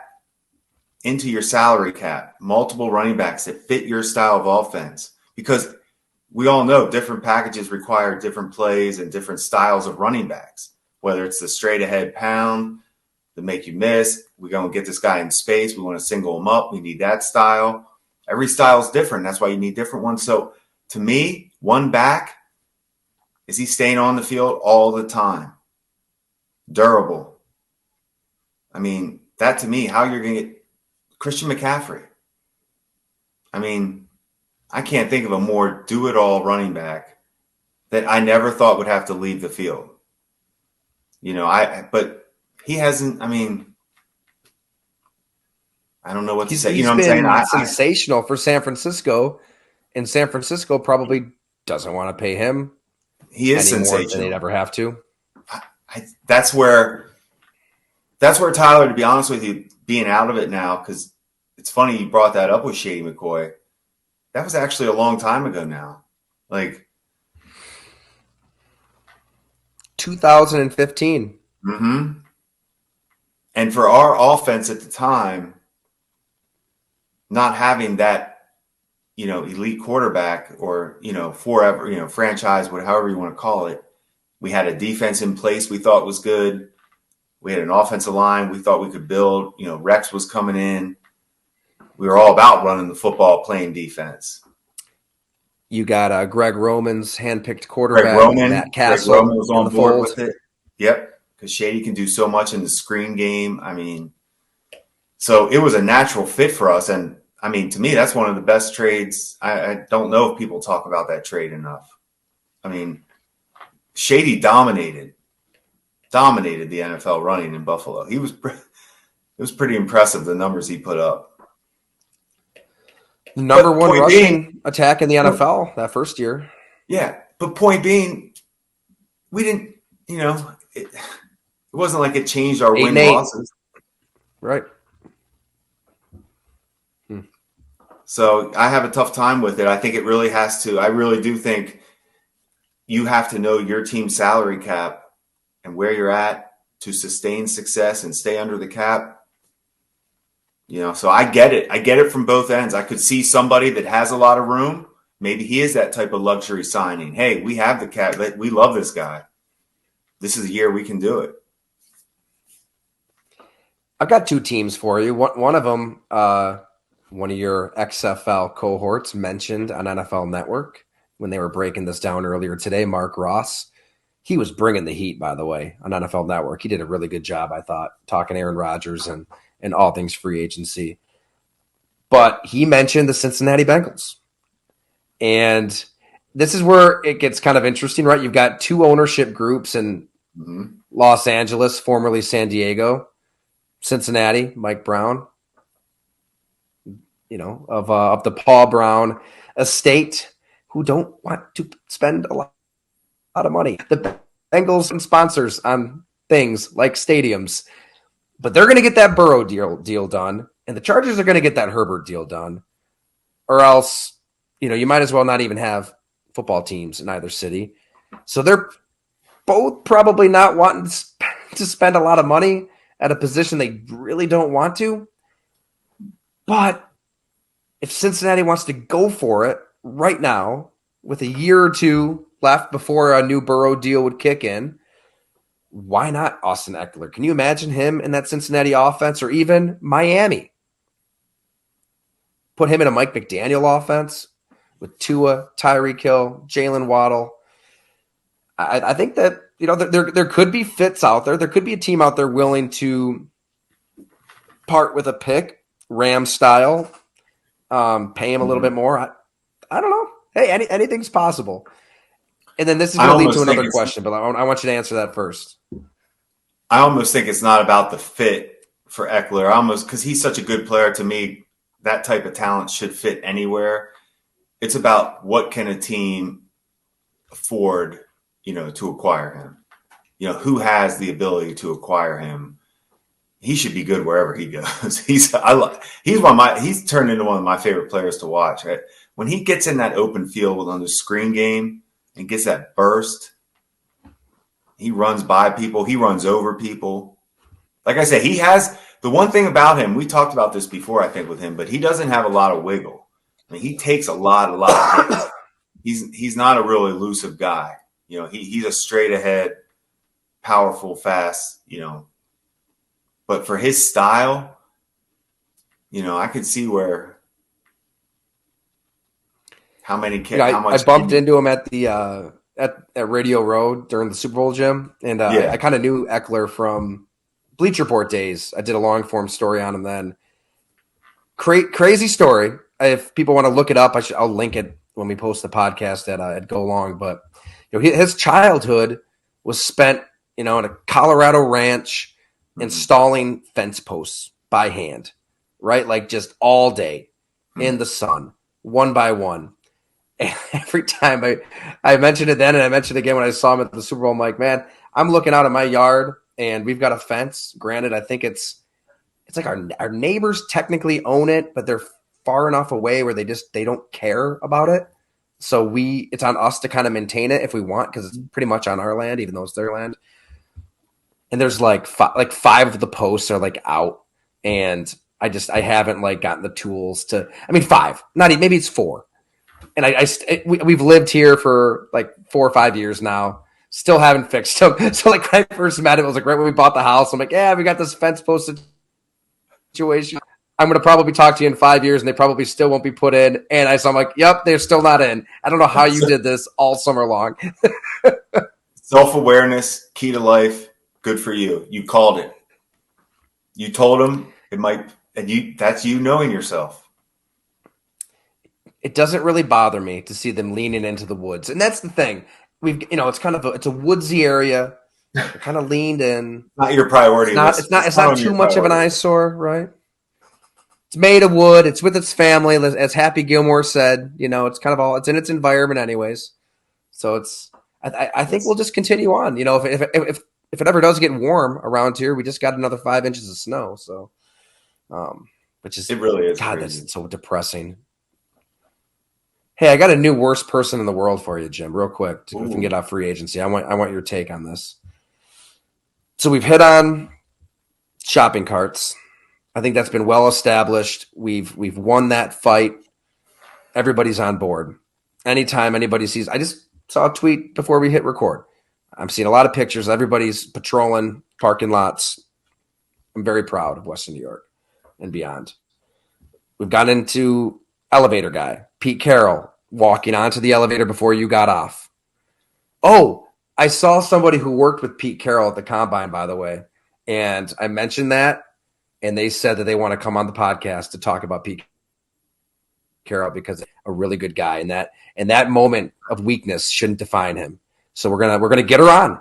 Speaker 2: into your salary cap, multiple running backs that fit your style of offense, because we all know different packages require different plays and different styles of running backs, whether it's the straight ahead pound to make you miss. We're going to get this guy in space. We want to single him up. We need that style. Every style is different. That's why you need different ones. So to me, one back, is he staying on the field all the time? Durable. I mean, that to me, how you're going to get Christian McCaffrey. I mean, I can't think of a more do-it-all running back that I never thought would have to leave the field. But he hasn't. I mean, I don't know what to say. You know what I'm saying?
Speaker 1: Sensational for San Francisco, and San Francisco probably doesn't want to pay him.
Speaker 2: He is
Speaker 1: any
Speaker 2: sensational.
Speaker 1: More than they'd ever have to.
Speaker 2: That's where Tyler, to be honest with you, being out of it now, because it's funny you brought that up with Shady McCoy. That was actually a long time ago now. Like
Speaker 1: 2015.
Speaker 2: Mm-hmm. And for our offense at the time, not having that, elite quarterback or, forever, franchise, however you want to call it, we had a defense in place we thought was good. We had an offensive line we thought we could build. Rex was coming in. We were all about running the football, playing defense.
Speaker 1: You got Greg Roman's handpicked quarterback, Matt Castle.
Speaker 2: Greg Roman was on board with it. Yep, because Shady can do so much in the screen game. I mean, so it was a natural fit for us. And, I mean, to me, that's one of the best trades. I don't know if people talk about that trade enough. I mean, Shady dominated the NFL running in Buffalo. It was pretty impressive, the numbers he put up.
Speaker 1: The number one rushing attack in the NFL that first year.
Speaker 2: Yeah, but point being, we didn't, it wasn't like it changed our win-losses.
Speaker 1: Right.
Speaker 2: So I have a tough time with it. I think it really has to. I really do think you have to know your team's salary cap and where you're at to sustain success and stay under the cap. So I get it. I get it from both ends. I could see somebody that has a lot of room. Maybe he is that type of luxury signing. Hey, we have the cap. We love this guy. This is a year we can do it.
Speaker 1: I've got two teams for you. One of them, one of your XFL cohorts mentioned on NFL Network when they were breaking this down earlier today, Mark Ross. He was bringing the heat, by the way, on NFL Network. He did a really good job, I thought, talking Aaron Rodgers and all things free agency. But he mentioned the Cincinnati Bengals. And this is where it gets kind of interesting, right? You've got two ownership groups in Los Angeles, formerly San Diego, Cincinnati, Mike Brown, of the Paul Brown estate, who don't want to spend a lot of money. The Bengals and sponsors on things like stadiums, but they're going to get that Burrow deal done, and the Chargers are going to get that Herbert deal done, or else, you might as well not even have football teams in either city. So they're both probably not wanting to spend a lot of money at a position they really don't want to. But if Cincinnati wants to go for it right now, with a year or two left before a new Burrow deal would kick in, why not Austin Ekeler? Can you imagine him in that Cincinnati offense, or even Miami? Put him in a Mike McDaniel offense with Tua, Tyreek Hill, Jalen Waddle. I think that there could be fits out there. There could be a team out there willing to part with a pick, Ram style, pay him a little bit more. I don't know. Hey, anything's possible. And then this is going to lead to another question, but I want you to answer that first.
Speaker 2: I almost think it's not about the fit for Ekeler. Because he's such a good player to me, that type of talent should fit anywhere. It's about what can a team afford, to acquire him. Who has the ability to acquire him? He should be good wherever he goes. He's turned into one of my favorite players to watch. Right? When he gets in that open field on the screen game and gets that burst, he runs by people, he runs over people. Like I said, he has the one thing about him. We talked about this before, I think, with him, but he doesn't have a lot of wiggle. I mean, he takes a lot of hits. He's not a really elusive guy. He's a straight ahead, powerful, fast. But for his style, I could see how much
Speaker 1: I bumped into him at the at Radio Road during the Super Bowl, Jim, and I kind of knew Ekeler from Bleacher Report days. I did a long form story on him then. Crazy story. If people want to look it up, I'll link it when we post the podcast at Go Long. But his childhood was spent in a Colorado ranch installing fence posts by hand, right? Like just all day in the sun, one by one. And every time I mentioned it then and I mentioned it again when I saw him at the Super Bowl, I'm like, man, I'm looking out at my yard and we've got a fence. Granted, I think it's like our neighbors technically own it, but they're far enough away where they don't care about it. So it's on us to kind of maintain it if we want, because it's pretty much on our land, even though it's their land. And there's like five of the posts are like out, and I haven't like gotten the tools to. I mean, five, not even, maybe it's four. And we've lived here for like 4 or 5 years now, still haven't fixed them. So like when I first met him, it was like right when we bought the house. I'm like, yeah, we got this fence post situation. I'm going to probably talk to you in 5 years, and they probably still won't be put in. And I'm like, yep, they're still not in. I don't know how you did this all summer long.
Speaker 2: Self-awareness, key to life. Good for you. You called it. You told them it might, and that's you knowing yourself.
Speaker 1: It doesn't really bother me to see them leaning into the woods. And that's the thing. It's kind of it's a woodsy area. They're kind of leaned in.
Speaker 2: Not your priority.
Speaker 1: It's not too much of an eyesore, right? It's made of wood. It's with its family, as Happy Gilmore said. It's kind of it's in its environment, anyways. So I think we'll just continue on. If it ever does get warm around here, we just got another 5 inches of snow. So, which is
Speaker 2: it really is.
Speaker 1: God, crazy. That's so depressing. Hey, I got a new worst person in the world for you, Jim. Real quick, if we can get off free agency, I want your take on this. So we've hit on shopping carts. I think that's been well established. We've won that fight. Everybody's on board. Anytime anybody sees, I just saw a tweet before we hit record. I'm seeing a lot of pictures. Everybody's patrolling parking lots. I'm very proud of Western New York and beyond. We've gotten into elevator guy, Pete Carroll, walking onto the elevator before you got off. Oh, I saw somebody who worked with Pete Carroll at the Combine, by the way, and I mentioned that. And they said that they want to come on the podcast to talk about Pete Carroll because a really good guy, and that moment of weakness shouldn't define him. So we're gonna get her on.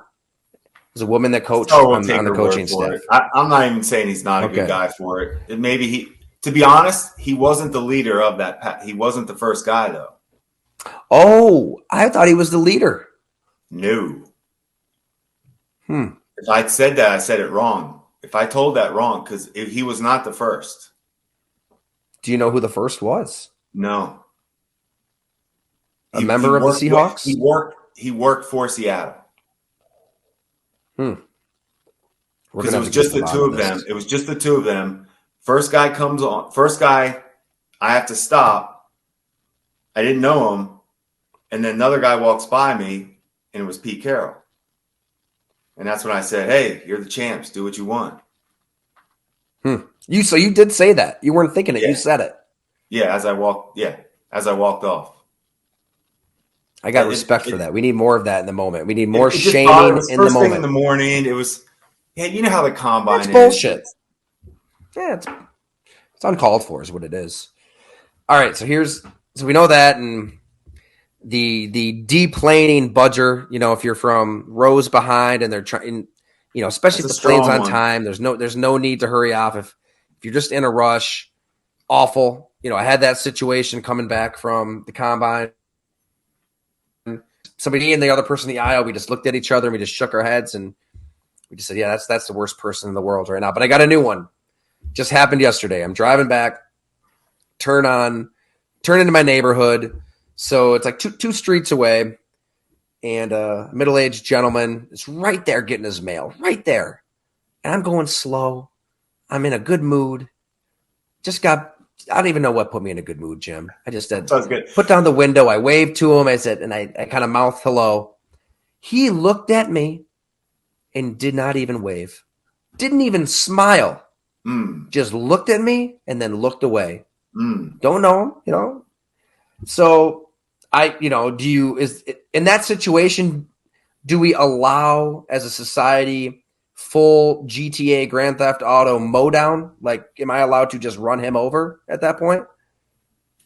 Speaker 1: There's a woman that coached on the coaching staff.
Speaker 2: I'm not even saying he's not a good guy for it. Maybe to be honest, he wasn't the leader of that. He wasn't the first guy though.
Speaker 1: Oh, I thought he was the leader.
Speaker 2: No. If I said that, I said it wrong. If I told that wrong, because he was not the first.
Speaker 1: Do you know who the first was?
Speaker 2: No.
Speaker 1: A member of the Seahawks?
Speaker 2: He worked for Seattle.
Speaker 1: Because
Speaker 2: it was just the two of them. It was just the two of them. First guy comes on. First guy I have to stop. I didn't know him. And then another guy walks by me, and it was Pete Carroll. And that's when I said, hey, you're the champs. Do what you want.
Speaker 1: So you did say that. You weren't thinking it.
Speaker 2: Yeah.
Speaker 1: You said it.
Speaker 2: Yeah, as I walked off.
Speaker 1: I got respect for that. We need more of that in the moment. We need more
Speaker 2: just
Speaker 1: shaming
Speaker 2: it
Speaker 1: in the
Speaker 2: first thing
Speaker 1: moment.
Speaker 2: in the morning. It was, you know how the combine
Speaker 1: It's
Speaker 2: is.
Speaker 1: bullshit. Yeah, it's uncalled for is what it is. All right, so we know that, and the deplaning budger, if you're from rows behind and they're trying, especially
Speaker 2: That's
Speaker 1: if the plane's on
Speaker 2: one.
Speaker 1: time, there's no need to hurry off. If you're just in a rush, awful. I had that situation coming back from the combine. Somebody and the other person in the aisle, we just looked at each other and we just shook our heads and we just said, yeah, that's the worst person in the world right now. But I got a new one. Just happened yesterday. I'm driving back, turn into my neighborhood. So it's like two streets away, and a middle-aged gentleman is right there getting his mail, right there. And I'm going slow. I'm in a good mood. I don't even know what put me in a good mood, Jim. I just said, put down the window. I waved to him. I said, and I kind of mouthed hello. He looked at me and did not even wave. Didn't even smile. Just looked at me and then looked away. Don't know him, So in that situation, do we allow as a society full GTA Grand Theft Auto mowdown? Like, am I allowed to just run him over at that point?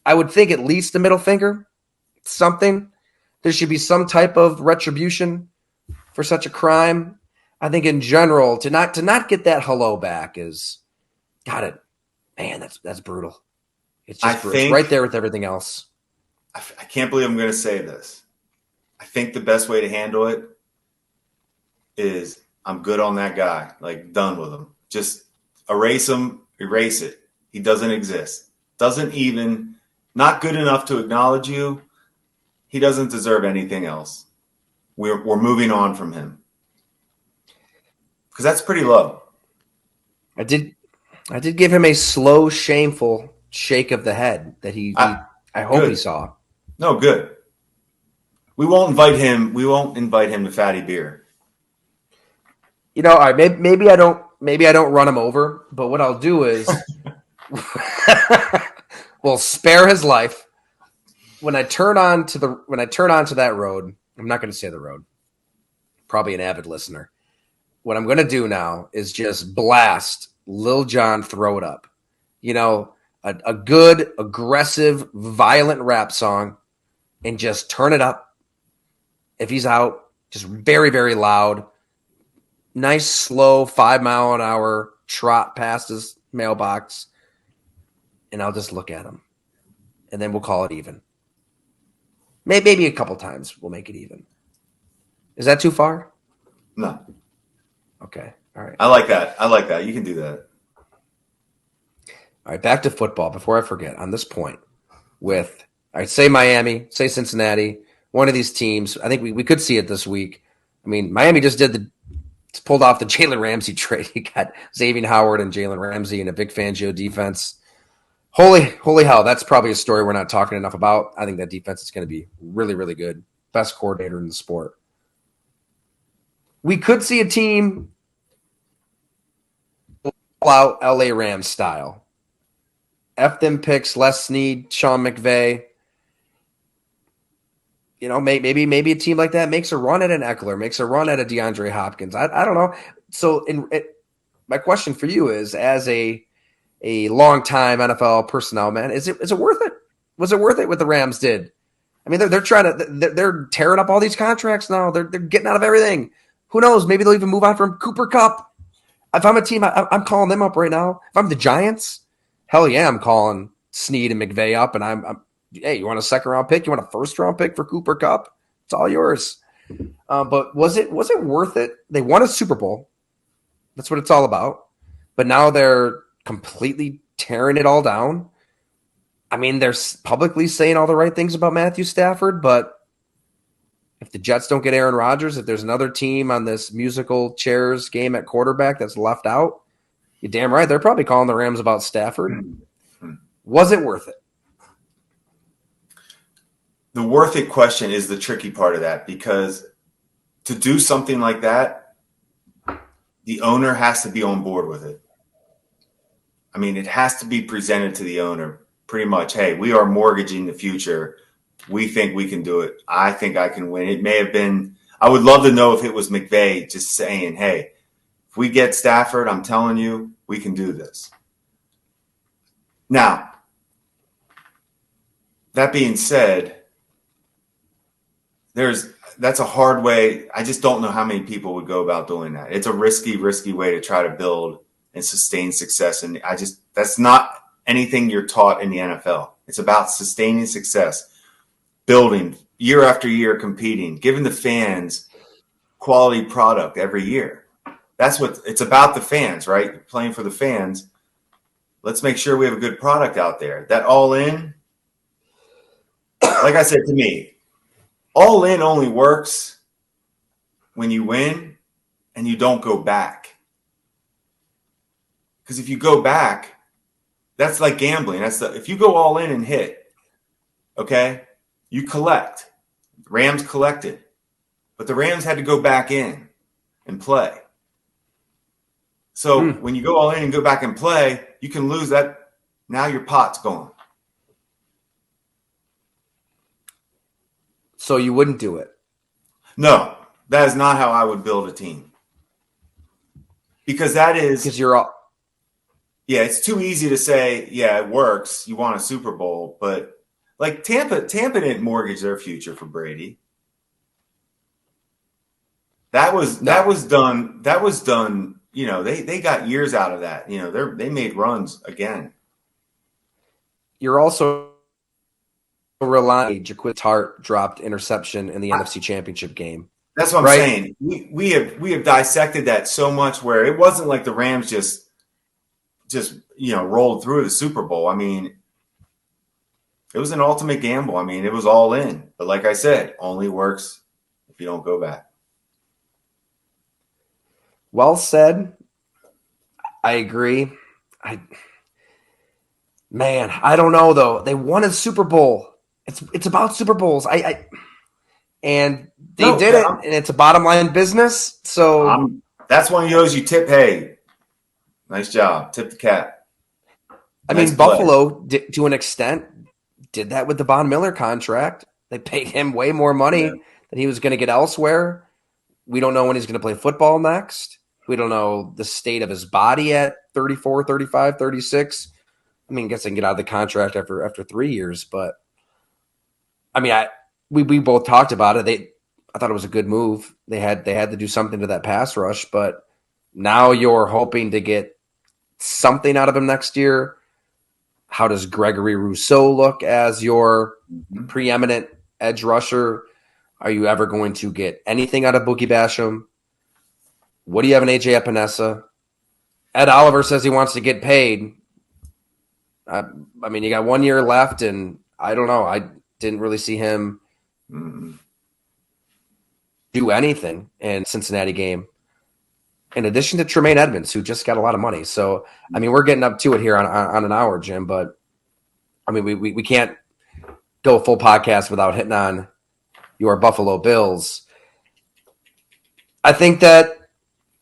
Speaker 1: I would think at least a middle finger, something. There should be some type of retribution for such a crime. I think in general, to not get that hello back is, got it, man. That's brutal. It's just it's right there with everything else.
Speaker 2: I can't believe I'm going to say this. I think the best way to handle it is I'm good on that guy, like done with him. Just erase him, erase it. He doesn't exist. Not good enough to acknowledge you. He doesn't deserve anything else. We're moving on from him. Because that's pretty low.
Speaker 1: I did give him a slow, shameful shake of the head that I hope he saw.
Speaker 2: No, good. We won't invite him to Fatty Beer.
Speaker 1: All right, maybe I don't run him over, but what I'll do is we'll spare his life. When I turn onto that road, I'm not going to say the road. Probably an avid listener. What I'm going to do now is just blast Lil Jon Throw It Up. A good, aggressive, violent rap song, and just turn it up. If he's out, just very, very loud. Nice, slow 5-mile-an-hour trot past his mailbox, and I'll just look at him, and then we'll call it even. Maybe a couple times we'll make it even. Is that too far?
Speaker 2: No.
Speaker 1: Okay. All right.
Speaker 2: I like that. You can do that.
Speaker 1: All right, back to football before I forget on this point say Miami, say Cincinnati, one of these teams. I think we could see it this week. I mean, Miami just pulled off the Jalen Ramsey trade. He got Xavier Howard and Jalen Ramsey and a Vic Fangio defense. Holy hell, that's probably a story we're not talking enough about. I think that defense is going to be really, really good. Best coordinator in the sport. We could see a team out LA Rams style. F them picks, Les Snead, Sean McVay. Maybe a team like that makes a run at an Ekeler, makes a run at a DeAndre Hopkins. I don't know. So my question for you is, as a longtime NFL personnel man, is it worth it? Was it worth it what the Rams did? I mean, they're tearing up all these contracts now. They're getting out of everything. Who knows? Maybe they'll even move on from Cooper Kupp. If I'm a team, I'm calling them up right now. If I'm the Giants, hell yeah, I'm calling Snead and McVay up, and I'm hey, you want a second-round pick? You want a first-round pick for Cooper Kupp? It's all yours. But was it worth it? They won a Super Bowl. That's what it's all about. But now they're completely tearing it all down. I mean, they're publicly saying all the right things about Matthew Stafford, but if the Jets don't get Aaron Rodgers, if there's another team on this musical chairs game at quarterback that's left out, You're damn right. They're probably calling the Rams about Stafford.
Speaker 2: Hmm.
Speaker 1: Was it worth it?
Speaker 2: The worth it question is the tricky part of that, because to do something like that, the owner has to be on board with it. I mean, it has to be presented to the owner pretty much, hey, we are mortgaging the future. We think we can do it. I think I can win. It may have been, I would love to know if it was McVay just saying, hey, if we get Stafford, I'm telling you, we can do this. Now, that being said, that's a hard way. I just don't know how many people would go about doing that. It's a risky way to try to build and sustain success. And that's not anything you're taught in the NFL. It's about sustaining success, building year after year, competing, giving the fans quality product every year. That's what it's about, the fans, right? You're playing for the fans. Let's make sure we have a good product out there. That all in, like I said, to me, all in only works when you win and you don't go back. Because if you go back, that's like gambling. If you go all in and hit, okay, you collect. Rams collected, but the Rams had to go back in and play. So when you go all in and go back and play, you can lose that. Now your pot's gone.
Speaker 1: So you wouldn't do it?
Speaker 2: No, that is not how I would build a team. Because
Speaker 1: you're all.
Speaker 2: Yeah, it's too easy to say, yeah, it works. You want a Super Bowl, but like Tampa didn't mortgage their future for Brady. That was done. That was done. You know, they got years out of that. You know, they made runs again.
Speaker 1: You're also relying. Jaquez Hart dropped interception in the NFC Championship game.
Speaker 2: That's what I'm saying. We have dissected that so much where it wasn't like the Rams just rolled through the Super Bowl. I mean, it was an ultimate gamble. I mean, it was all in. But like I said, only works if you don't go back.
Speaker 1: Well said. I agree. I don't know though. They won a Super Bowl. It's about Super Bowls. And they did it, and it's a bottom line business. So
Speaker 2: that's one of those you tip. Hey, nice job. Tip the cap.
Speaker 1: I mean, Buffalo, to an extent, did that with the Von Miller contract. They paid him way more money than he was going to get elsewhere. We don't know when he's going to play football next. We don't know the state of his body at 34, 35, 36. I mean, I guess they can get out of the contract after 3 years. But, I mean, we both talked about it. I thought it was a good move. They had to do something to that pass rush. But now you're hoping to get something out of him next year. How does Gregory Rousseau look as your preeminent edge rusher? Are you ever going to get anything out of Boogie Basham? What do you have in A.J. Epinesa? Ed Oliver says he wants to get paid. I mean, you got 1 year left, and I don't know. I didn't really see him do anything in Cincinnati game, in addition to Tremaine Edmunds, who just got a lot of money. So, I mean, we're getting up to it here on an hour, Jim, but, I mean, we can't go a full podcast without hitting on your Buffalo Bills. I think that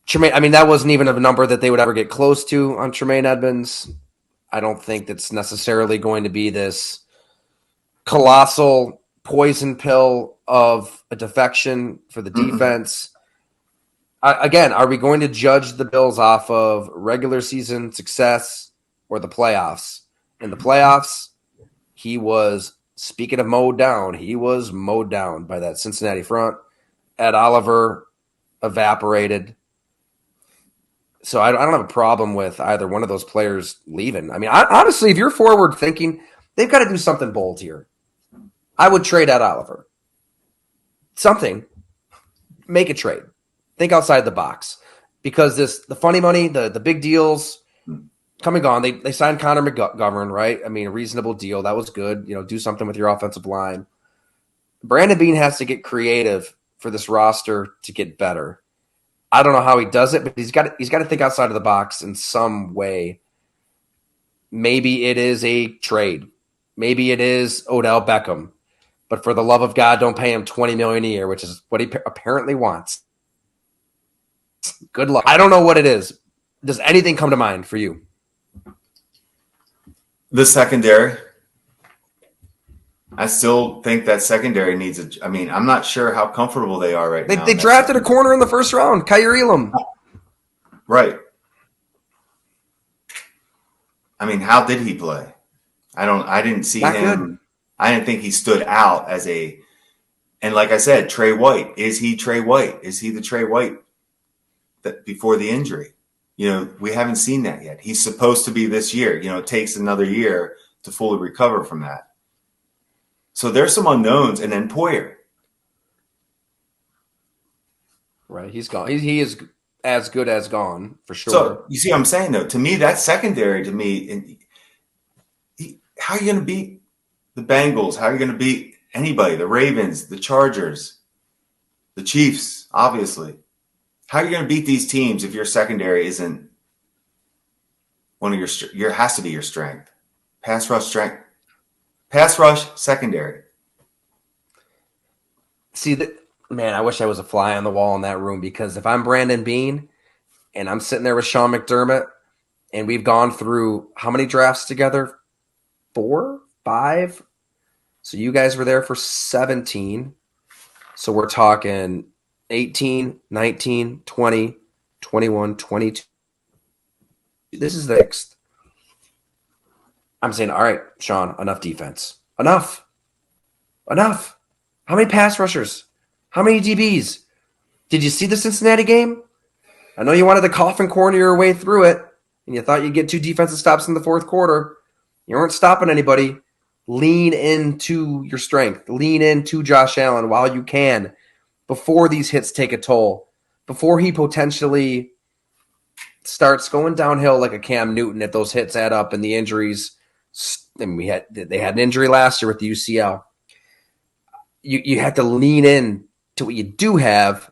Speaker 1: Tremaine, I mean, that wasn't even a number that they would ever get close to on Tremaine Edmunds. I don't think that's necessarily going to be this colossal poison pill of a defection for the defense. Again, are we going to judge the Bills off of regular season success or the playoffs? In the playoffs, he was, speaking of mowed down, he was mowed down by that Cincinnati front. Ed Oliver evaporated. So I don't have a problem with either one of those players leaving. I mean, honestly, if you're forward thinking, they've got to do something bold here. I would trade Ed Oliver. Something. Make a trade. Think outside the box. Because the funny money, the big deals, come and gone. They signed Connor McGovern, right? I mean, a reasonable deal. That was good. You know, do something with your offensive line. Brandon Beane has to get creative for this roster to get better. I don't know how he does it, but he's got to think outside of the box in some way. Maybe it is a trade. Maybe it is Odell Beckham. But for the love of God, don't pay him $20 million a year, which is what he apparently wants. Good luck. I don't know what it is. Does anything come to mind for you?
Speaker 2: The secondary. I still think that secondary needs I'm not sure how comfortable they are right now.
Speaker 1: They drafted a corner in the first round, Kyer Elam.
Speaker 2: Right. I mean, how did he play? I didn't see
Speaker 1: Not
Speaker 2: him.
Speaker 1: Good.
Speaker 2: I didn't think he stood out as and like I said, Trey White. Is he Trey White? Is he the Trey White that before the injury? We haven't seen that yet. He's supposed to be this year. It takes another year to fully recover from that. So there's some unknowns, and then Poyer.
Speaker 1: Right, he's gone. He is as good as gone for sure.
Speaker 2: So you see what I'm saying, though. To me, that's secondary. To me, how are you going to beat the Bengals? How are you going to beat anybody? The Ravens, the Chargers, the Chiefs, obviously. How are you going to beat these teams if your secondary isn't one of your has to be your strength? Pass rush strength. Pass rush, secondary.
Speaker 1: See, man, I wish I was a fly on the wall in that room, because if I'm Brandon Beane and I'm sitting there with Sean McDermott and we've gone through how many drafts together? 4, 5? So you guys were there for 17. So we're talking 18, 19, 20, 21, 22. This is the next. I'm saying, all right, Sean, enough defense. Enough. How many pass rushers? How many DBs? Did you see the Cincinnati game? I know you wanted to coffin corner your way through it, and you thought you'd get 2 defensive stops in the fourth quarter. You weren't stopping anybody. Lean into your strength. Lean into Josh Allen while you can before these hits take a toll, before he potentially starts going downhill like a Cam Newton if those hits add up and the injuries. And they had an injury last year with the UCL. You have to lean in to what you do have.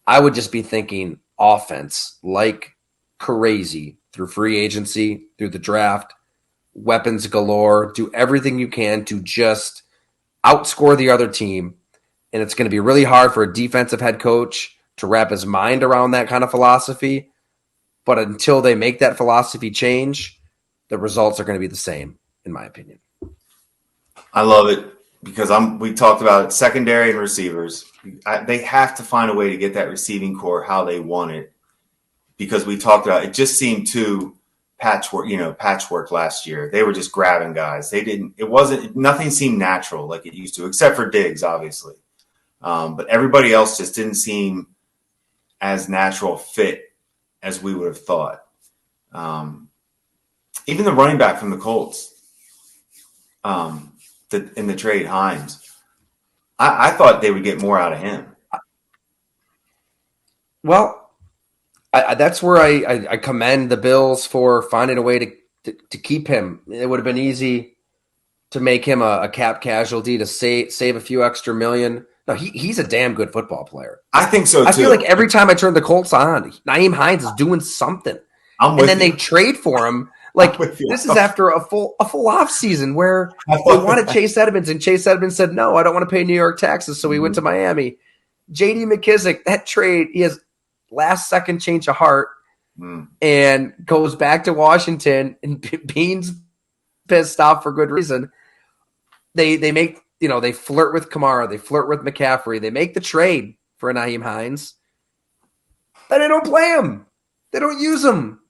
Speaker 1: I would just be thinking offense like crazy through free agency, through the draft, weapons galore, do everything you can to just outscore the other team. And it's going to be really hard for a defensive head coach to wrap his mind around that kind of philosophy. But until they make that philosophy change, the results are going to be the same, in my opinion.
Speaker 2: I love it because we talked about it, secondary and receivers. They have to find a way to get that receiving core how they want it, because we talked about it. Just seemed too patchwork last year. They were just grabbing guys. Nothing seemed natural like it used to, except for Diggs, obviously. But everybody else just didn't seem as natural fit as we would have thought. Even the running back from the Colts, in the trade, Hines, I thought they would get more out of him.
Speaker 1: Well, that's where I commend the Bills for finding a way to keep him. It would have been easy to make him a cap casualty to save a few extra million. No, he's a damn good football player.
Speaker 2: I think so, too.
Speaker 1: I feel like every time I turn the Colts on, Nyheim Hines is doing something. They trade for him. Like, this is after a full off season where they wanted Chase Edmunds, and Chase Edmunds said, no, I don't want to pay New York taxes, so he went to Miami. J.D. McKissick, that trade, he has last second change of heart and goes back to Washington, and Beane's pissed off for good reason. They make, they flirt with Kamara, they flirt with McCaffrey, they make the trade for Nyheim Hines, but they don't play him. They don't use him.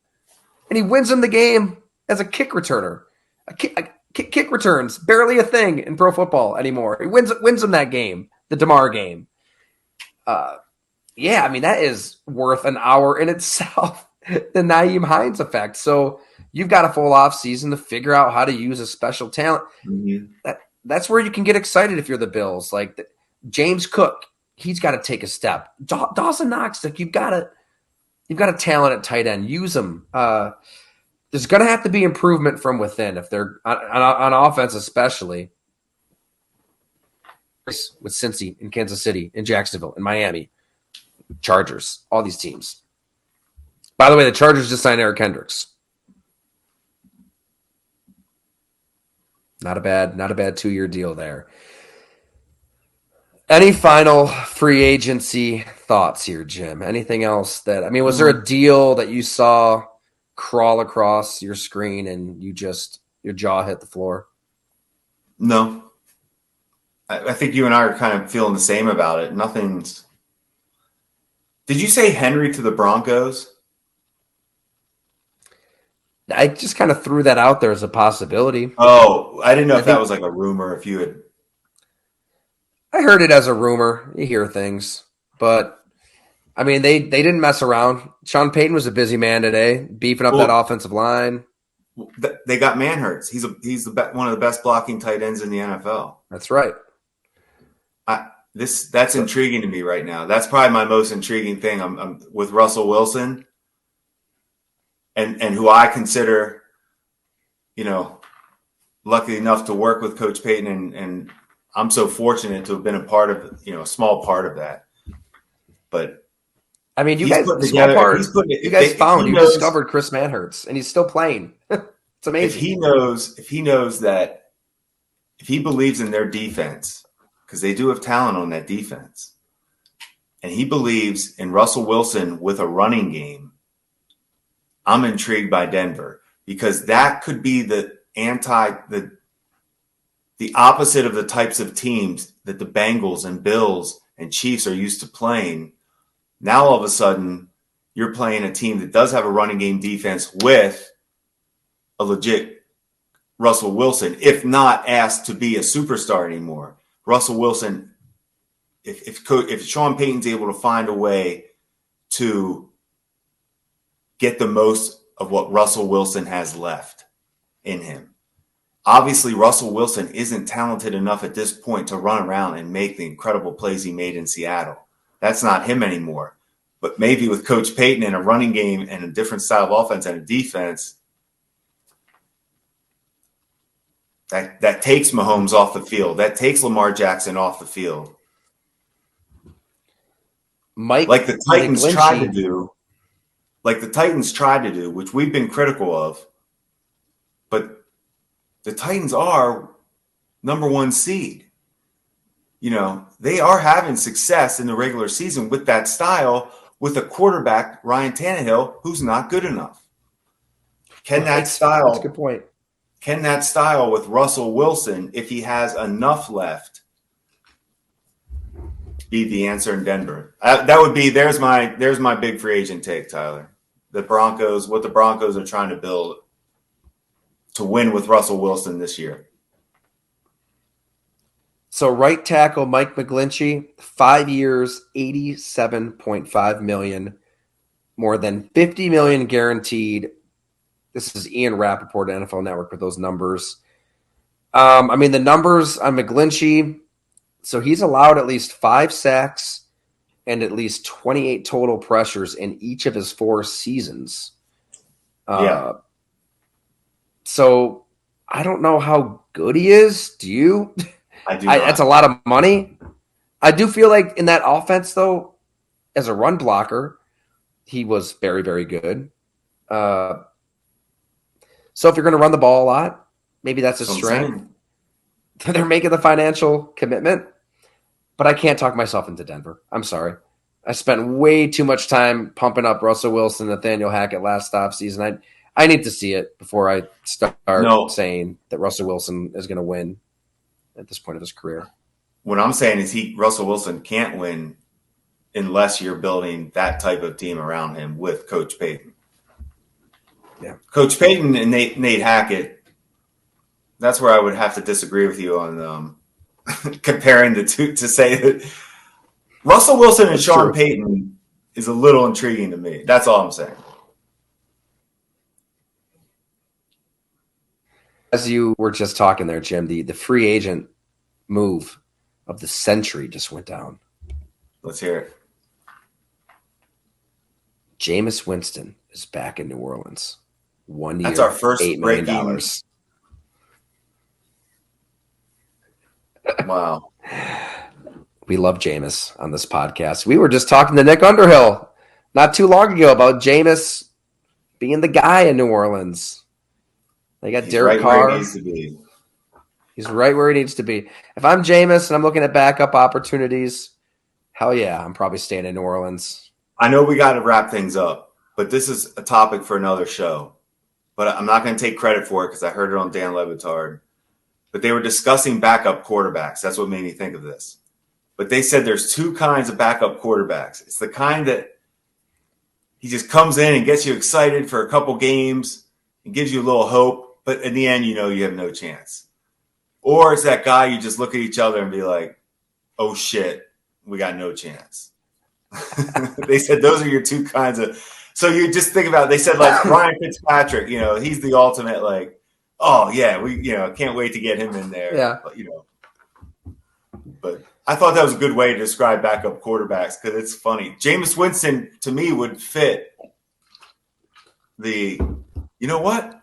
Speaker 1: And he wins them the game as a kick returner. Kick returns, barely a thing in pro football anymore. He wins them that game, the DeMar game. That is worth an hour in itself, the Nyheim Hines effect. So you've got a full off season to figure out how to use a special talent. Mm-hmm. That's where you can get excited if you're the Bills. Like James Cook, he's got to take a step. Dawson Knox, like you've got a talent at tight end. Use them. There's going to have to be improvement from within if they're on offense, especially with Cincy in Kansas City, in Jacksonville, in Miami. Chargers, all these teams. By the way, the Chargers just signed Eric Kendricks. Not a bad 2-year deal there. Any final free agency thoughts here, Jim? Anything else was there a deal that you saw crawl across your screen and your jaw hit the floor?
Speaker 2: No. I think you and I are kind of feeling the same about it. Nothing's. Did you say Henry to the Broncos?
Speaker 1: I just kind of threw that out there as a possibility.
Speaker 2: Oh, I didn't know if that was like a rumor. If you had.
Speaker 1: I heard it as a rumor. You hear things. But, I mean, they didn't mess around. Sean Payton was a busy man today, beefing up that offensive line.
Speaker 2: They got Manhurts. He's one of the best blocking tight ends in the NFL.
Speaker 1: That's right.
Speaker 2: That's intriguing to me right now. That's probably my most intriguing thing. I'm with Russell Wilson. And who I consider, lucky enough to work with Coach Payton, and I'm so fortunate to have been a part of, a small part of that. But
Speaker 1: I mean, you guys discovered Chris Manhurts, and he's still playing. It's amazing.
Speaker 2: If he knows that, if he believes in their defense, because they do have talent on that defense, and he believes in Russell Wilson with a running game, I'm intrigued by Denver, because that could be the opposite of the types of teams that the Bengals and Bills and Chiefs are used to playing. Now, all of a sudden, you're playing a team that does have a running game defense with a legit Russell Wilson, if not asked to be a superstar anymore. Russell Wilson, if Sean Payton's able to find a way to get the most of what Russell Wilson has left in him. Obviously, Russell Wilson isn't talented enough at this point to run around and make the incredible plays he made in Seattle. That's not him anymore. But maybe with Coach Payton and a running game and a different style of offense and a defense, that takes Mahomes off the field. That takes Lamar Jackson off the field. Like the Titans tried to do, which we've been critical of, but the Titans are number 1 seed. They are having success in the regular season with that style, with a quarterback, Ryan Tannehill, who's not good enough. That's a good point. Can that style with Russell Wilson, if he has enough left, be the answer in Denver? That would be there's my big free agent take, Tyler. What the Broncos are trying to build to win with Russell Wilson this year.
Speaker 1: So right tackle Mike McGlinchey, 5 years, $87.5 million, more than $50 million guaranteed. This is Ian Rappaport at NFL Network with those numbers. The numbers on McGlinchey. So he's allowed at least 5 sacks and at least 28 total pressures in each of his 4 seasons. So I don't know how good he is. Do you?
Speaker 2: I do.
Speaker 1: That's a lot of money. I do feel like in that offense, though, as a run blocker, he was very, very good. So if you're going to run the ball a lot, maybe that's a strength. They're making the financial commitment, but I can't talk myself into Denver. I'm sorry. I spent way too much time pumping up Russell Wilson, Nathaniel Hackett last offseason. I need to see it before I start saying that Russell Wilson is going to win at this point of his career.
Speaker 2: What I'm saying is Russell Wilson can't win unless you're building that type of team around him with Coach Payton.
Speaker 1: Yeah.
Speaker 2: Coach Payton and Nate Hackett, that's where I would have to disagree with you on comparing the two, to say that Russell Wilson and Sean Payton is a little intriguing to me. That's all I'm saying.
Speaker 1: As you were just talking there, Jim, the free agent move of the century just went down.
Speaker 2: Let's hear it.
Speaker 1: Jameis Winston is back in New Orleans. 1 year.
Speaker 2: That's our first
Speaker 1: $8 million.
Speaker 2: Wow.
Speaker 1: We love Jameis on this podcast. We were just talking to Nick Underhill not too long ago about Jameis being the guy in New Orleans. They got Derek Carr.
Speaker 2: Where he needs to be.
Speaker 1: He's right where he needs to be. If I'm Jameis and I'm looking at backup opportunities, hell yeah, I'm probably staying in New Orleans.
Speaker 2: I know we got to wrap things up, but this is a topic for another show. But I'm not going to take credit for it because I heard it on Dan Le Batard. But they were discussing backup quarterbacks. That's what made me think of this. But they said there's two kinds of backup quarterbacks. It's the kind that he just comes in and gets you excited for a couple games and gives you a little hope, but in the end, you know you have no chance. Or it's that guy you just look at each other and be like, oh shit, we got no chance. They said those are your two kinds of – so you just think about it. They said like Ryan Fitzpatrick, you know, he's the ultimate like, oh yeah, we can't wait to get him in there.
Speaker 1: Yeah.
Speaker 2: But I thought that was a good way to describe backup quarterbacks because it's funny. Jameis Winston, to me, would fit you know what?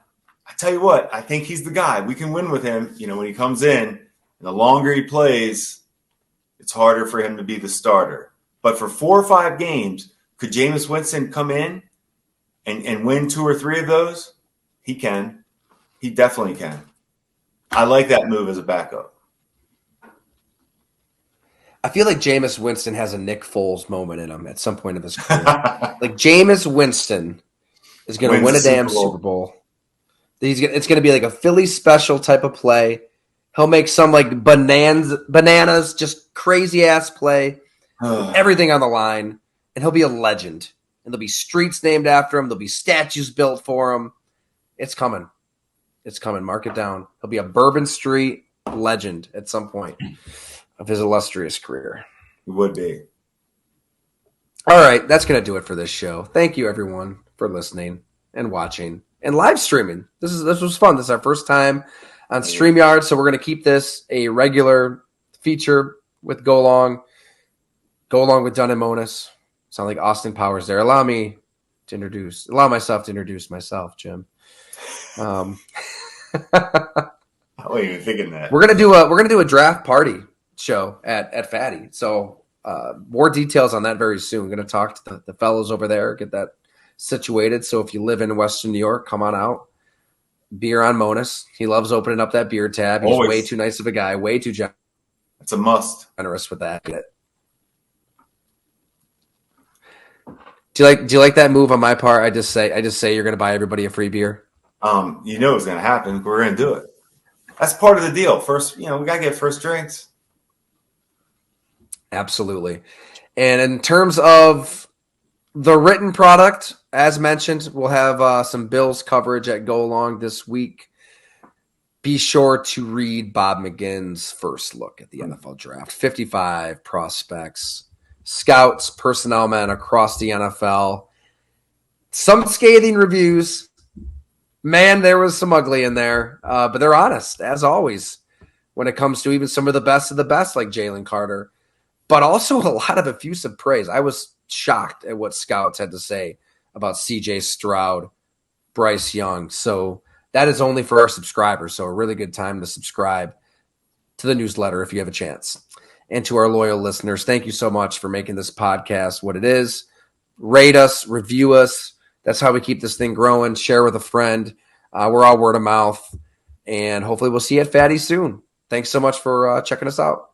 Speaker 2: I tell you what, I think he's the guy. We can win with him. You know, when he comes in, and the longer he plays, it's harder for him to be the starter. But for 4 or 5 games, could Jameis Winston come in and win 2 or 3 of those? He can. He definitely can. I like that move as a backup.
Speaker 1: I feel like Jameis Winston has a Nick Foles moment in him at some point of his career. Like Jameis Winston is going to win a damn Super Bowl. It's going to be like a Philly special type of play. He'll make some like bananas, just crazy ass play, everything on the line, and he'll be a legend. And there'll be streets named after him. There'll be statues built for him. It's coming. It's coming. Mark it down. He'll be a Bourbon Street legend at some point of his illustrious career.
Speaker 2: It would be.
Speaker 1: All right, that's going to do it for this show. Thank you, everyone, for listening and watching and live streaming. This was fun. This is our first time on StreamYard, so we're going to keep this a regular feature with Go Along with Dunn and Monis. Sound like Austin Powers there. Allow myself to introduce myself, Jim.
Speaker 2: I wasn't even thinking that.
Speaker 1: We're gonna do a draft party show at Fatty. So more details on that very soon. Going to talk to the fellows over there, get that situated. So if you live in Western New York, come on out. Beer on Monis. He loves opening up that beer tab. He's
Speaker 2: Always.
Speaker 1: Way too nice of a guy. Way too
Speaker 2: It's a must.
Speaker 1: generous with that. Do you like that move on my part? I just say you're going to buy everybody a free beer.
Speaker 2: You know it's going to happen. We're going to do it. That's part of the deal. First, we got to get first drinks.
Speaker 1: Absolutely. And in terms of the written product, as mentioned, we'll have some Bills coverage at Go Along this week. Be sure to read Bob McGinn's first look at the NFL draft. 55 prospects, scouts, personnel men across the NFL. Some scathing reviews. Man, there was some ugly in there, but they're honest, as always, when it comes to even some of the best like Jalen Carter, but also a lot of effusive praise. I was shocked at what scouts had to say about C.J. Stroud, Bryce Young. So that is only for our subscribers, so a really good time to subscribe to the newsletter if you have a chance. And to our loyal listeners, thank you so much for making this podcast what it is. Rate us, review us. That's how we keep this thing growing. Share with a friend. We're all word of mouth. And hopefully we'll see you at Fatty soon. Thanks so much for checking us out.